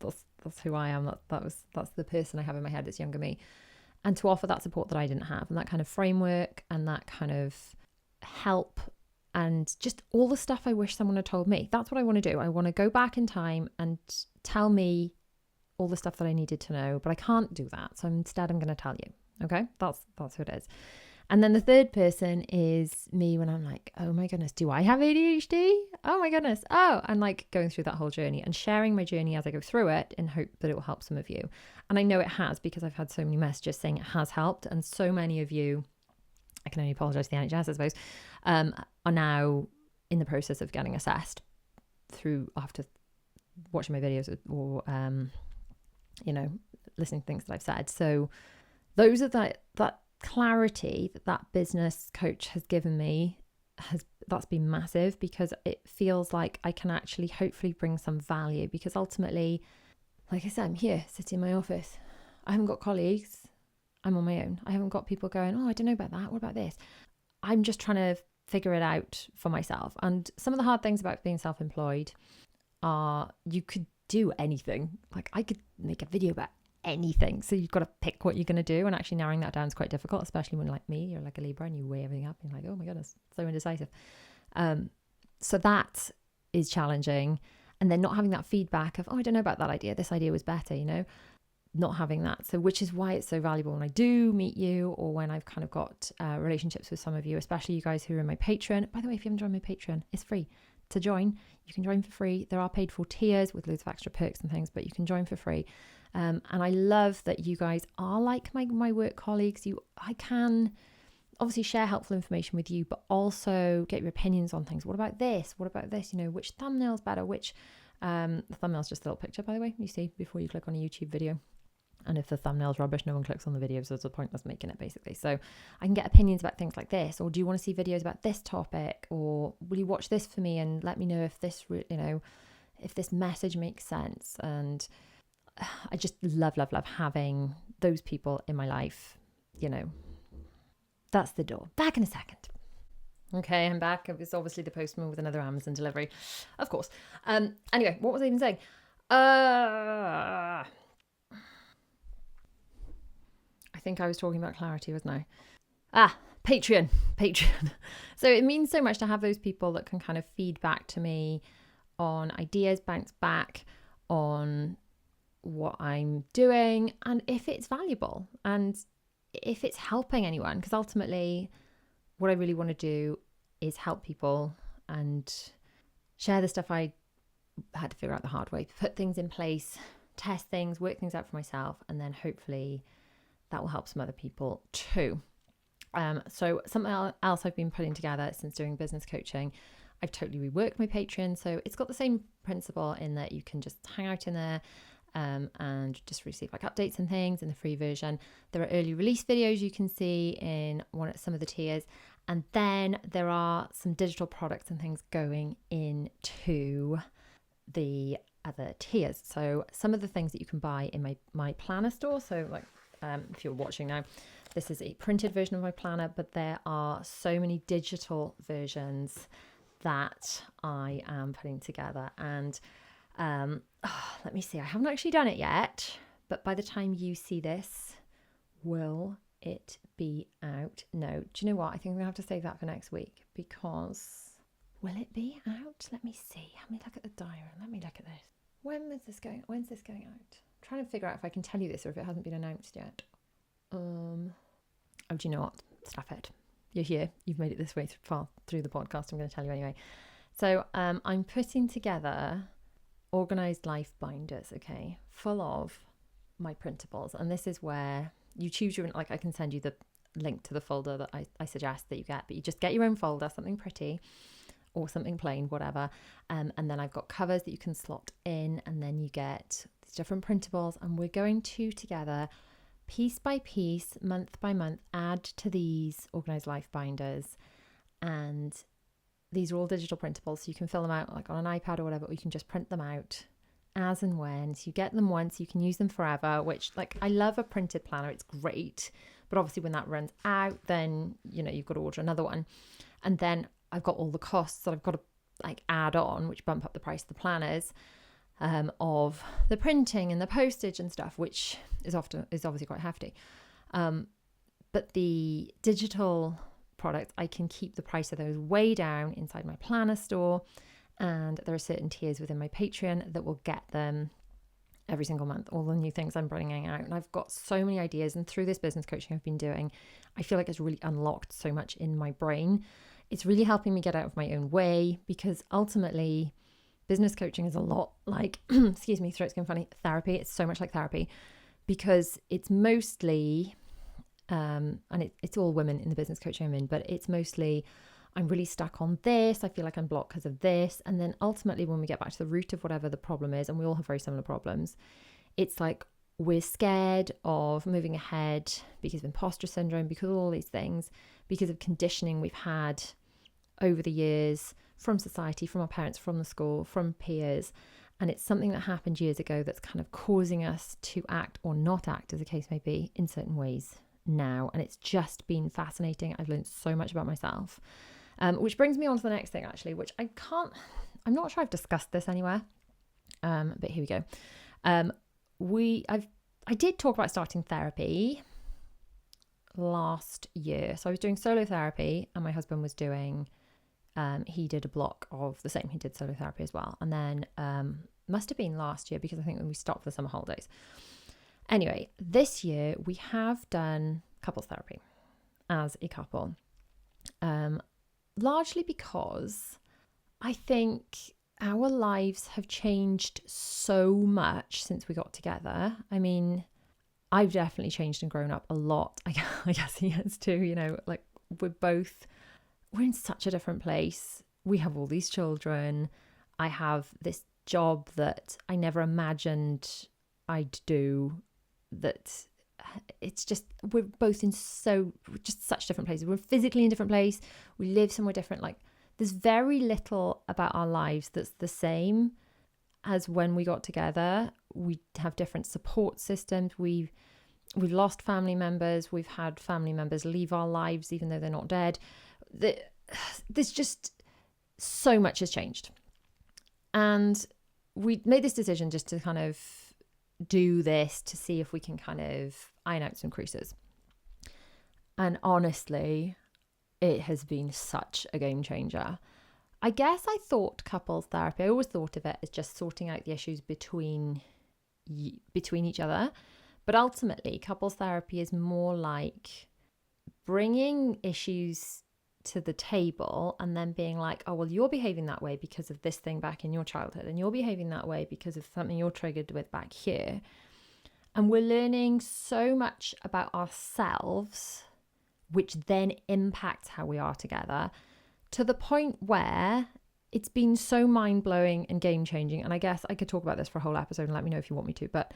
that's who I am. That's the person I have in my head that's younger me. And to offer that support that I didn't have, and that kind of framework and that kind of help and just all the stuff I wish someone had told me. That's what I want to do. I want to go back in time and tell me all the stuff that I needed to know, but I can't do that. So instead I'm going to tell you. Okay? That's who it is. And then the third person is me when I'm like, oh my goodness, do I have ADHD? Oh my goodness. Oh, and like going through that whole journey and sharing my journey as I go through it in hope that it will help some of you. And I know it has, because I've had so many messages saying it has helped. And so many of you, I can only apologise to the NHS, I suppose, are now in the process of getting assessed after watching my videos or, listening to things that I've said. So those are that clarity that business coach has given me, that's been massive, because it feels like I can actually hopefully bring some value, because ultimately, like I said, I'm here sitting in my office. I haven't got colleagues. I'm on my own. I haven't got people going, oh, I don't know about that. What about this? I'm just trying to figure it out for myself. And some of the hard things about being self-employed are you could do anything. Like I could make a video about anything. So you've got to pick what you're going to do, and actually narrowing that down is quite difficult, especially when, like me, you're like a Libra and you weigh everything up and you're like, oh my goodness, so indecisive. So that is challenging. And then not having that feedback of, oh, I don't know about that idea. This idea was better, not having that. So which is why it's so valuable when I do meet you, or when I've kind of got relationships with some of you, especially you guys who are in my Patreon. By the way, if you haven't joined my Patreon, it's free to join. You can join for free. There are paid for tiers with loads of extra perks and things, but you can join for free. And I love that you guys are like my work colleagues. I can obviously share helpful information with you, but also get your opinions on things. What about this? What about this? Which thumbnail's better? The thumbnail's just a little picture, by the way, you see before you click on a YouTube video. And if the thumbnail's rubbish, no one clicks on the video, so there's a pointless making it, basically. So I can get opinions about things like this, or do you want to see videos about this topic, or will you watch this for me and let me know if this, if this message makes sense. And I just love having those people in my life. That's the door. Back in a second. Okay, I'm back. It was obviously the postman with another Amazon delivery, of course. Anyway, what was I even saying? I think I was talking about clarity, wasn't I? Patreon. So it means so much to have those people that can kind of feed back to me on ideas, bounce back on what I'm doing, and if it's valuable and if it's helping anyone, because ultimately what I really want to do is help people and share the stuff I had to figure out the hard way, put things in place test things, work things out for myself, and then hopefully that will help some other people too. So something else I've been putting together since doing business coaching, I've totally reworked my Patreon. So it's got the same principle in that you can just hang out in there and just receive like updates and things in the free version. There are early release videos you can see in some of the tiers. And then there are some digital products and things going into the other tiers. So some of the things that you can buy in my planner store. So like if you're watching now, this is a printed version of my planner, but there are so many digital versions that I am putting together. And let me see, I haven't actually done it yet, but by the time you see this, will it be out? No. Do you know what? I think we have to save that for next week, because will it be out? Let me see. Let me look at the diary. Let me look at this. When's this going out? I'm trying to figure out if I can tell you this or if it hasn't been announced yet. Oh, do you know what? Stuff it. You're here. You've made it this way far through the podcast. I'm going to tell you anyway. So I'm putting together organised life binders, okay, full of my printables. And this is where you choose your, like I can send you the link to the folder that I suggest that you get, but you just get your own folder, something pretty or something plain, whatever. And then I've got covers that you can slot in, and then you get these different printables, and we're going to together piece by piece, month by month, add to these organised life binders. And these are all digital printables, so you can fill them out like on an iPad or whatever, or you can just print them out as and when. So you get them once, you can use them forever, which, like, I love a printed planner, it's great. But obviously when that runs out, then, you know, you've got to order another one. And then I've got all the costs that I've got to like add on, which bump up the price of the planners, of the printing and the postage and stuff, which is obviously quite hefty. But the digital products, I can keep the price of those way down inside my planner store, and there are certain tiers within my Patreon that will get them every single month, all the new things I'm bringing out. And I've got so many ideas, and through this business coaching I've been doing, I feel like it's really unlocked so much in my brain. It's really helping me get out of my own way, because ultimately business coaching is a lot like excuse me, throat's going funny, therapy. It's so much like therapy, because it's mostly and it's all women in the business coaching I'm in, but it's mostly I'm really stuck on this, I feel like I'm blocked because of this. And then ultimately when we get back to the root of whatever the problem is, and we all have very similar problems, it's like we're scared of moving ahead because of imposter syndrome, because of all these things, because of conditioning we've had over the years from society, from our parents, from the school, from peers. And it's something that happened years ago that's kind of causing us to act or not act, as the case may be, in certain ways now. And it's just been fascinating. I've learned so much about myself, which brings me on to the next thing, actually, which I'm not sure I've discussed this anywhere, but here we go. I did talk about starting therapy last year. So I was doing solo therapy, and my husband was doing he did a block of the same. He did solo therapy as well. And then must have been last year, because I think when we stopped for the summer holidays. Anyway, this year we have done couples therapy as a couple, largely because I think our lives have changed so much since we got together. I mean, I've definitely changed and grown up a lot. I guess he has too, you know, like we're in such a different place. We have all these children. I have this job that I never imagined I'd do. That it's just, we're both in just such different places. We're physically in different place. We live somewhere different. Like, there's very little about our lives that's the same as when we got together. We have different support systems. We've lost family members. We've had family members leave our lives, even though they're not dead. There's just so much has changed. And we made this decision just to kind of do this to see if we can kind of iron out some creases. And honestly, it has been such a game changer. I guess I thought couples therapy, I always thought of it as just sorting out the issues between each other. But ultimately, couples therapy is more like bringing issues to the table and then being like, oh, well, you're behaving that way because of this thing back in your childhood, and you're behaving that way because of something you're triggered with back here. And we're learning so much about ourselves, which then impacts how we are together, to the point where it's been so mind-blowing and game-changing. And I guess I could talk about this for a whole episode, and let me know if you want me to, but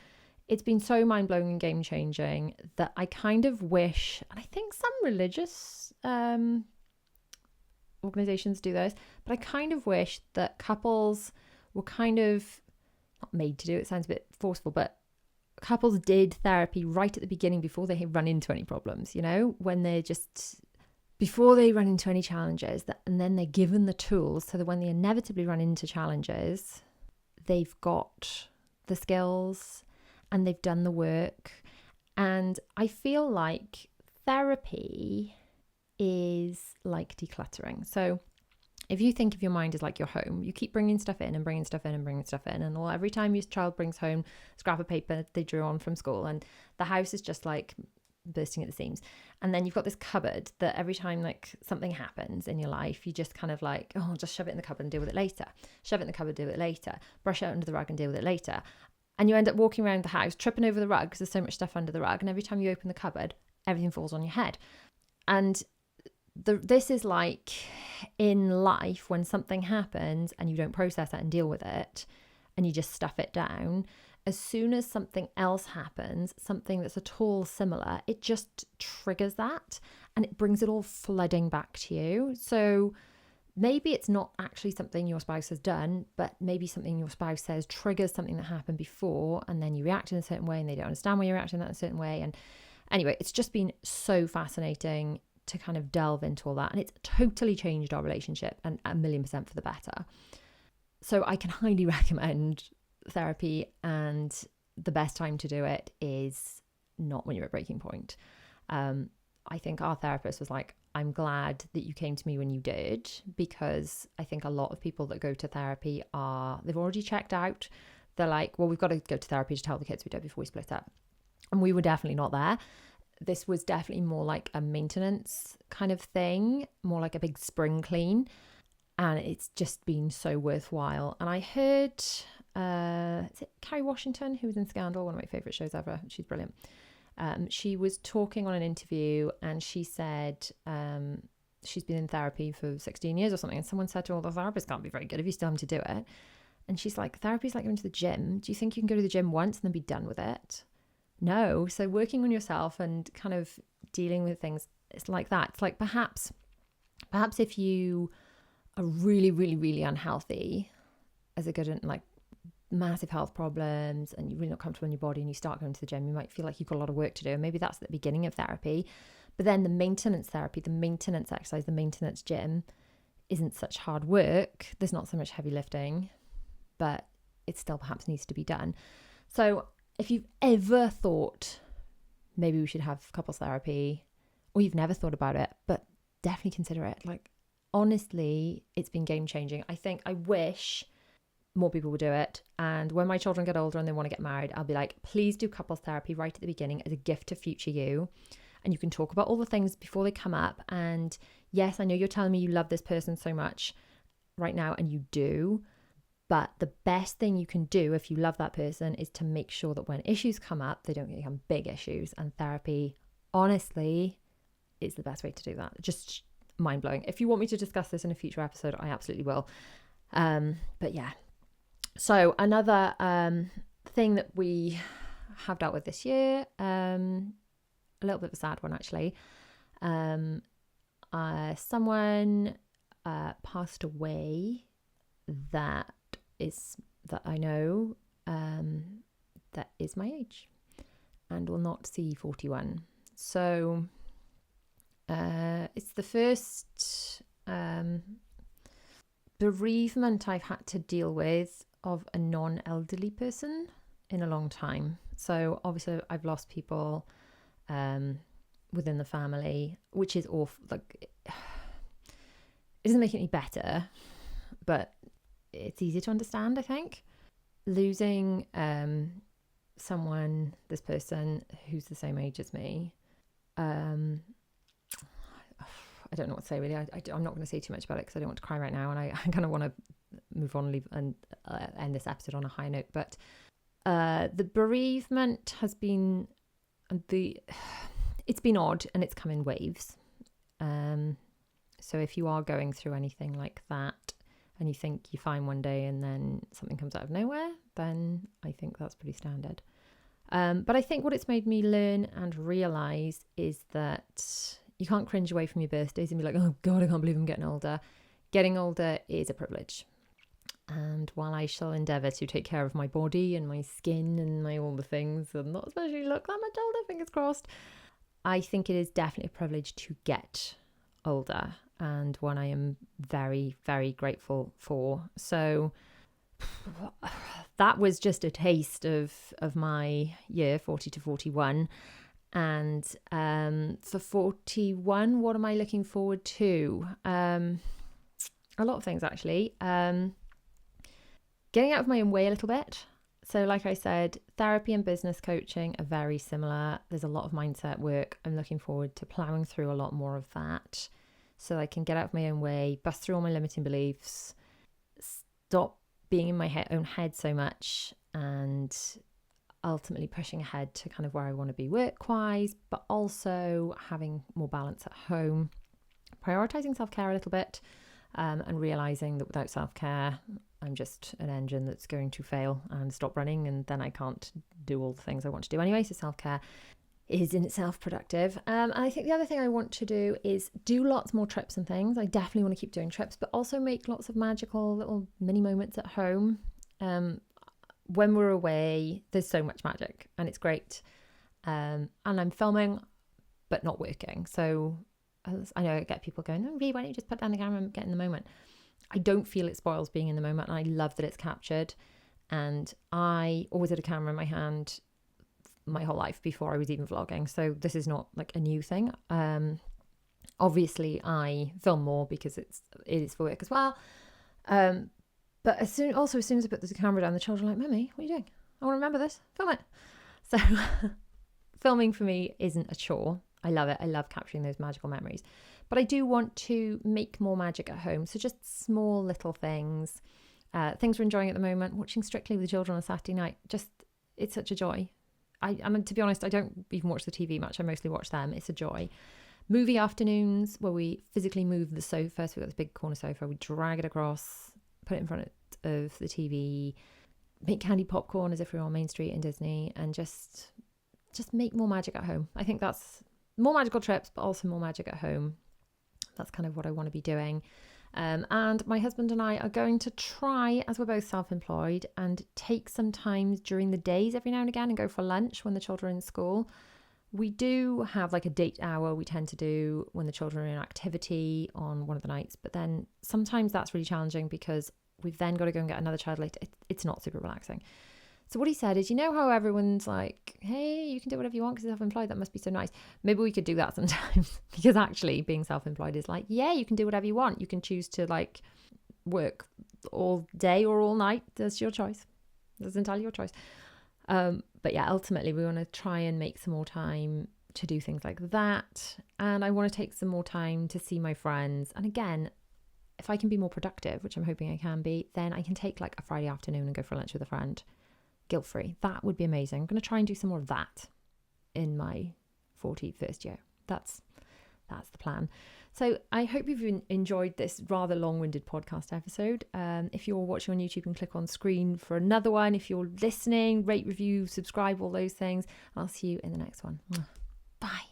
it's been so mind-blowing and game-changing that I kind of wish, and I think some religious organizations do this, but I kind of wish that couples were kind of not made to do it. Sounds a bit forceful, but couples did therapy right at the beginning before they run into any problems, when they're just, before they run into any challenges, and then they're given the tools so that when they inevitably run into challenges, they've got the skills and they've done the work. And I feel like therapy is like decluttering. So if you think of your mind as like your home, you keep bringing stuff in and bringing stuff in and bringing stuff in. And every time your child brings home a scrap of paper they drew on from school, and the house is just like bursting at the seams. And then you've got this cupboard that every time like something happens in your life, you just kind of like, oh, just shove it in the cupboard and deal with it later. Shove it in the cupboard, deal with it later. Brush it under the rug and deal with it later. And you end up walking around the house, tripping over the rug because there's so much stuff under the rug. And every time you open the cupboard, everything falls on your head. And this is like in life, when something happens and you don't process it and deal with it, and you just stuff it down, as soon as something else happens, something that's at all similar, it just triggers that and it brings it all flooding back to you. So maybe it's not actually something your spouse has done, but maybe something your spouse says triggers something that happened before, and then you react in a certain way and they don't understand why you're reacting in that certain way. And anyway, it's just been so fascinating to kind of delve into all that, and it's totally changed our relationship, and 1,000,000% for the better. So I can highly recommend therapy, and the best time to do it is not when you're at breaking point. I think our therapist was like, I'm glad that you came to me when you did, because I think a lot of people that go to therapy they've already checked out. They're like, well, we've got to go to therapy to tell the kids we did before we split up. And we were definitely not there. This was definitely more like a maintenance kind of thing, more like a big spring clean. And it's just been so worthwhile. And I heard, is it Carrie Washington, who was in Scandal, one of my favourite shows ever? She's brilliant. She was talking on an interview, and she said she's been in therapy for 16 years or something. And someone said to her, well, the therapist can't be very good if you still have to do it. And she's like, therapy is like going to the gym. Do you think you can go to the gym once and then be done with it? No. So working on yourself and kind of dealing with things, it's like that. It's like perhaps if you are really, really, really unhealthy, as a good, like massive health problems, and you're really not comfortable in your body, and you start going to the gym, you might feel like you've got a lot of work to do. And maybe that's the beginning of therapy. But then the maintenance therapy, the maintenance exercise, the maintenance gym isn't such hard work. There's not so much heavy lifting, but it still perhaps needs to be done. So if you've ever thought maybe we should have couples therapy, or you've never thought about it, but definitely consider it. Like, honestly, it's been game changing. I wish more people would do it. And when my children get older and they want to get married, I'll be like, please do couples therapy right at the beginning as a gift to future you. And you can talk about all the things before they come up. And yes, I know you're telling me you love this person so much right now, and you do. But the best thing you can do if you love that person is to make sure that when issues come up, they don't become big issues. And therapy, honestly, is the best way to do that. Just mind-blowing. If you want me to discuss this in a future episode, I absolutely will. But yeah. So another thing that we have dealt with this year, a little bit of a sad one actually. Someone passed away that I know that is my age and will not see 41. So it's the first bereavement I've had to deal with of a non-elderly person in a long time. So obviously I've lost people within the family, which is awful. Like, it doesn't make it any better, but it's easy to understand, I think. Losing this person who's the same age as me, I don't know what to say really. I'm not going to say too much about it because I don't want to cry right now, and I kind of want to move on and end this episode on a high note. But the bereavement has been it's been odd, and it's come in waves. So if you are going through anything like that, and you think you're fine one day and then something comes out of nowhere, then I think that's pretty standard. But I think what it's made me learn and realise is that you can't cringe away from your birthdays and be like, oh God, I can't believe I'm getting older. Getting older is a privilege. And while I shall endeavour to take care of my body and my skin and my all the things and not especially look that much older, fingers crossed, I think it is definitely a privilege to get older, and one I am very, very grateful for. So that was just a taste of my year, 40 to 41. And for 41, what am I looking forward to? A lot of things, actually. Getting out of my own way a little bit. So like I said, therapy and business coaching are very similar. There's a lot of mindset work. I'm looking forward to ploughing through a lot more of that so I can get out of my own way, bust through all my limiting beliefs, stop being in my own head so much, and ultimately pushing ahead to kind of where I want to be work-wise, but also having more balance at home, prioritizing self-care a little bit, and realizing that without self-care, I'm just an engine that's going to fail and stop running, and then I can't do all the things I want to do anyway. So self-care is in itself productive. And I think the other thing I want to do is do lots more trips and things. I definitely want to keep doing trips, but also make lots of magical little mini moments at home. When we're away, there's so much magic and it's great. And I'm filming, but not working. So I know I get people going, oh, Rhi, why don't you just put down the camera and get in the moment? I don't feel it spoils being in the moment, and I love that it's captured. And I always had a camera in my hand my whole life before I was even vlogging. So this is not like a new thing. Obviously I film more because it is for work as well. But as soon as I put the camera down, the children are like, Mummy, what are you doing? I want to remember this. Film it. So filming for me isn't a chore. I love it. I love capturing those magical memories. But I do want to make more magic at home. So just small little things. Things we're enjoying at the moment. Watching Strictly with the children on a Saturday night. It's such a joy. I mean, to be honest, I don't even watch the TV much. I mostly watch them. It's a joy. Movie afternoons where we physically move the sofa. So we've got this big corner sofa. We drag it across, put it in front of the TV, make candy popcorn as if we were on Main Street in Disney, and just make more magic at home. I think that's more magical trips, but also more magic at home. That's kind of what I want to be doing. And my husband and I are going to try, as we're both self-employed, and take some time during the days every now and again and go for lunch when the children are in school. We do have like a date hour we tend to do when the children are in activity on one of the nights, but then sometimes that's really challenging because we've then got to go and get another child later. It's not super relaxing. So what he said is, you know how everyone's like, hey, you can do whatever you want because you're self-employed. That must be so nice. Maybe we could do that sometimes because actually being self-employed is like, yeah, you can do whatever you want. You can choose to like work all day or all night. That's your choice. That's entirely your choice. But yeah, ultimately we want to try and make some more time to do things like that. And I want to take some more time to see my friends. And again, if I can be more productive, which I'm hoping I can be, then I can take like a Friday afternoon and go for lunch with a friend. Guilt-free. That would be amazing. I'm going to try and do some more of that in my 41st year. That's the plan. So I hope you've enjoyed this rather long-winded podcast episode. If you're watching on YouTube, and click on screen for another one. If you're listening, rate, review, subscribe, all those things. I'll see you in the next one. Bye.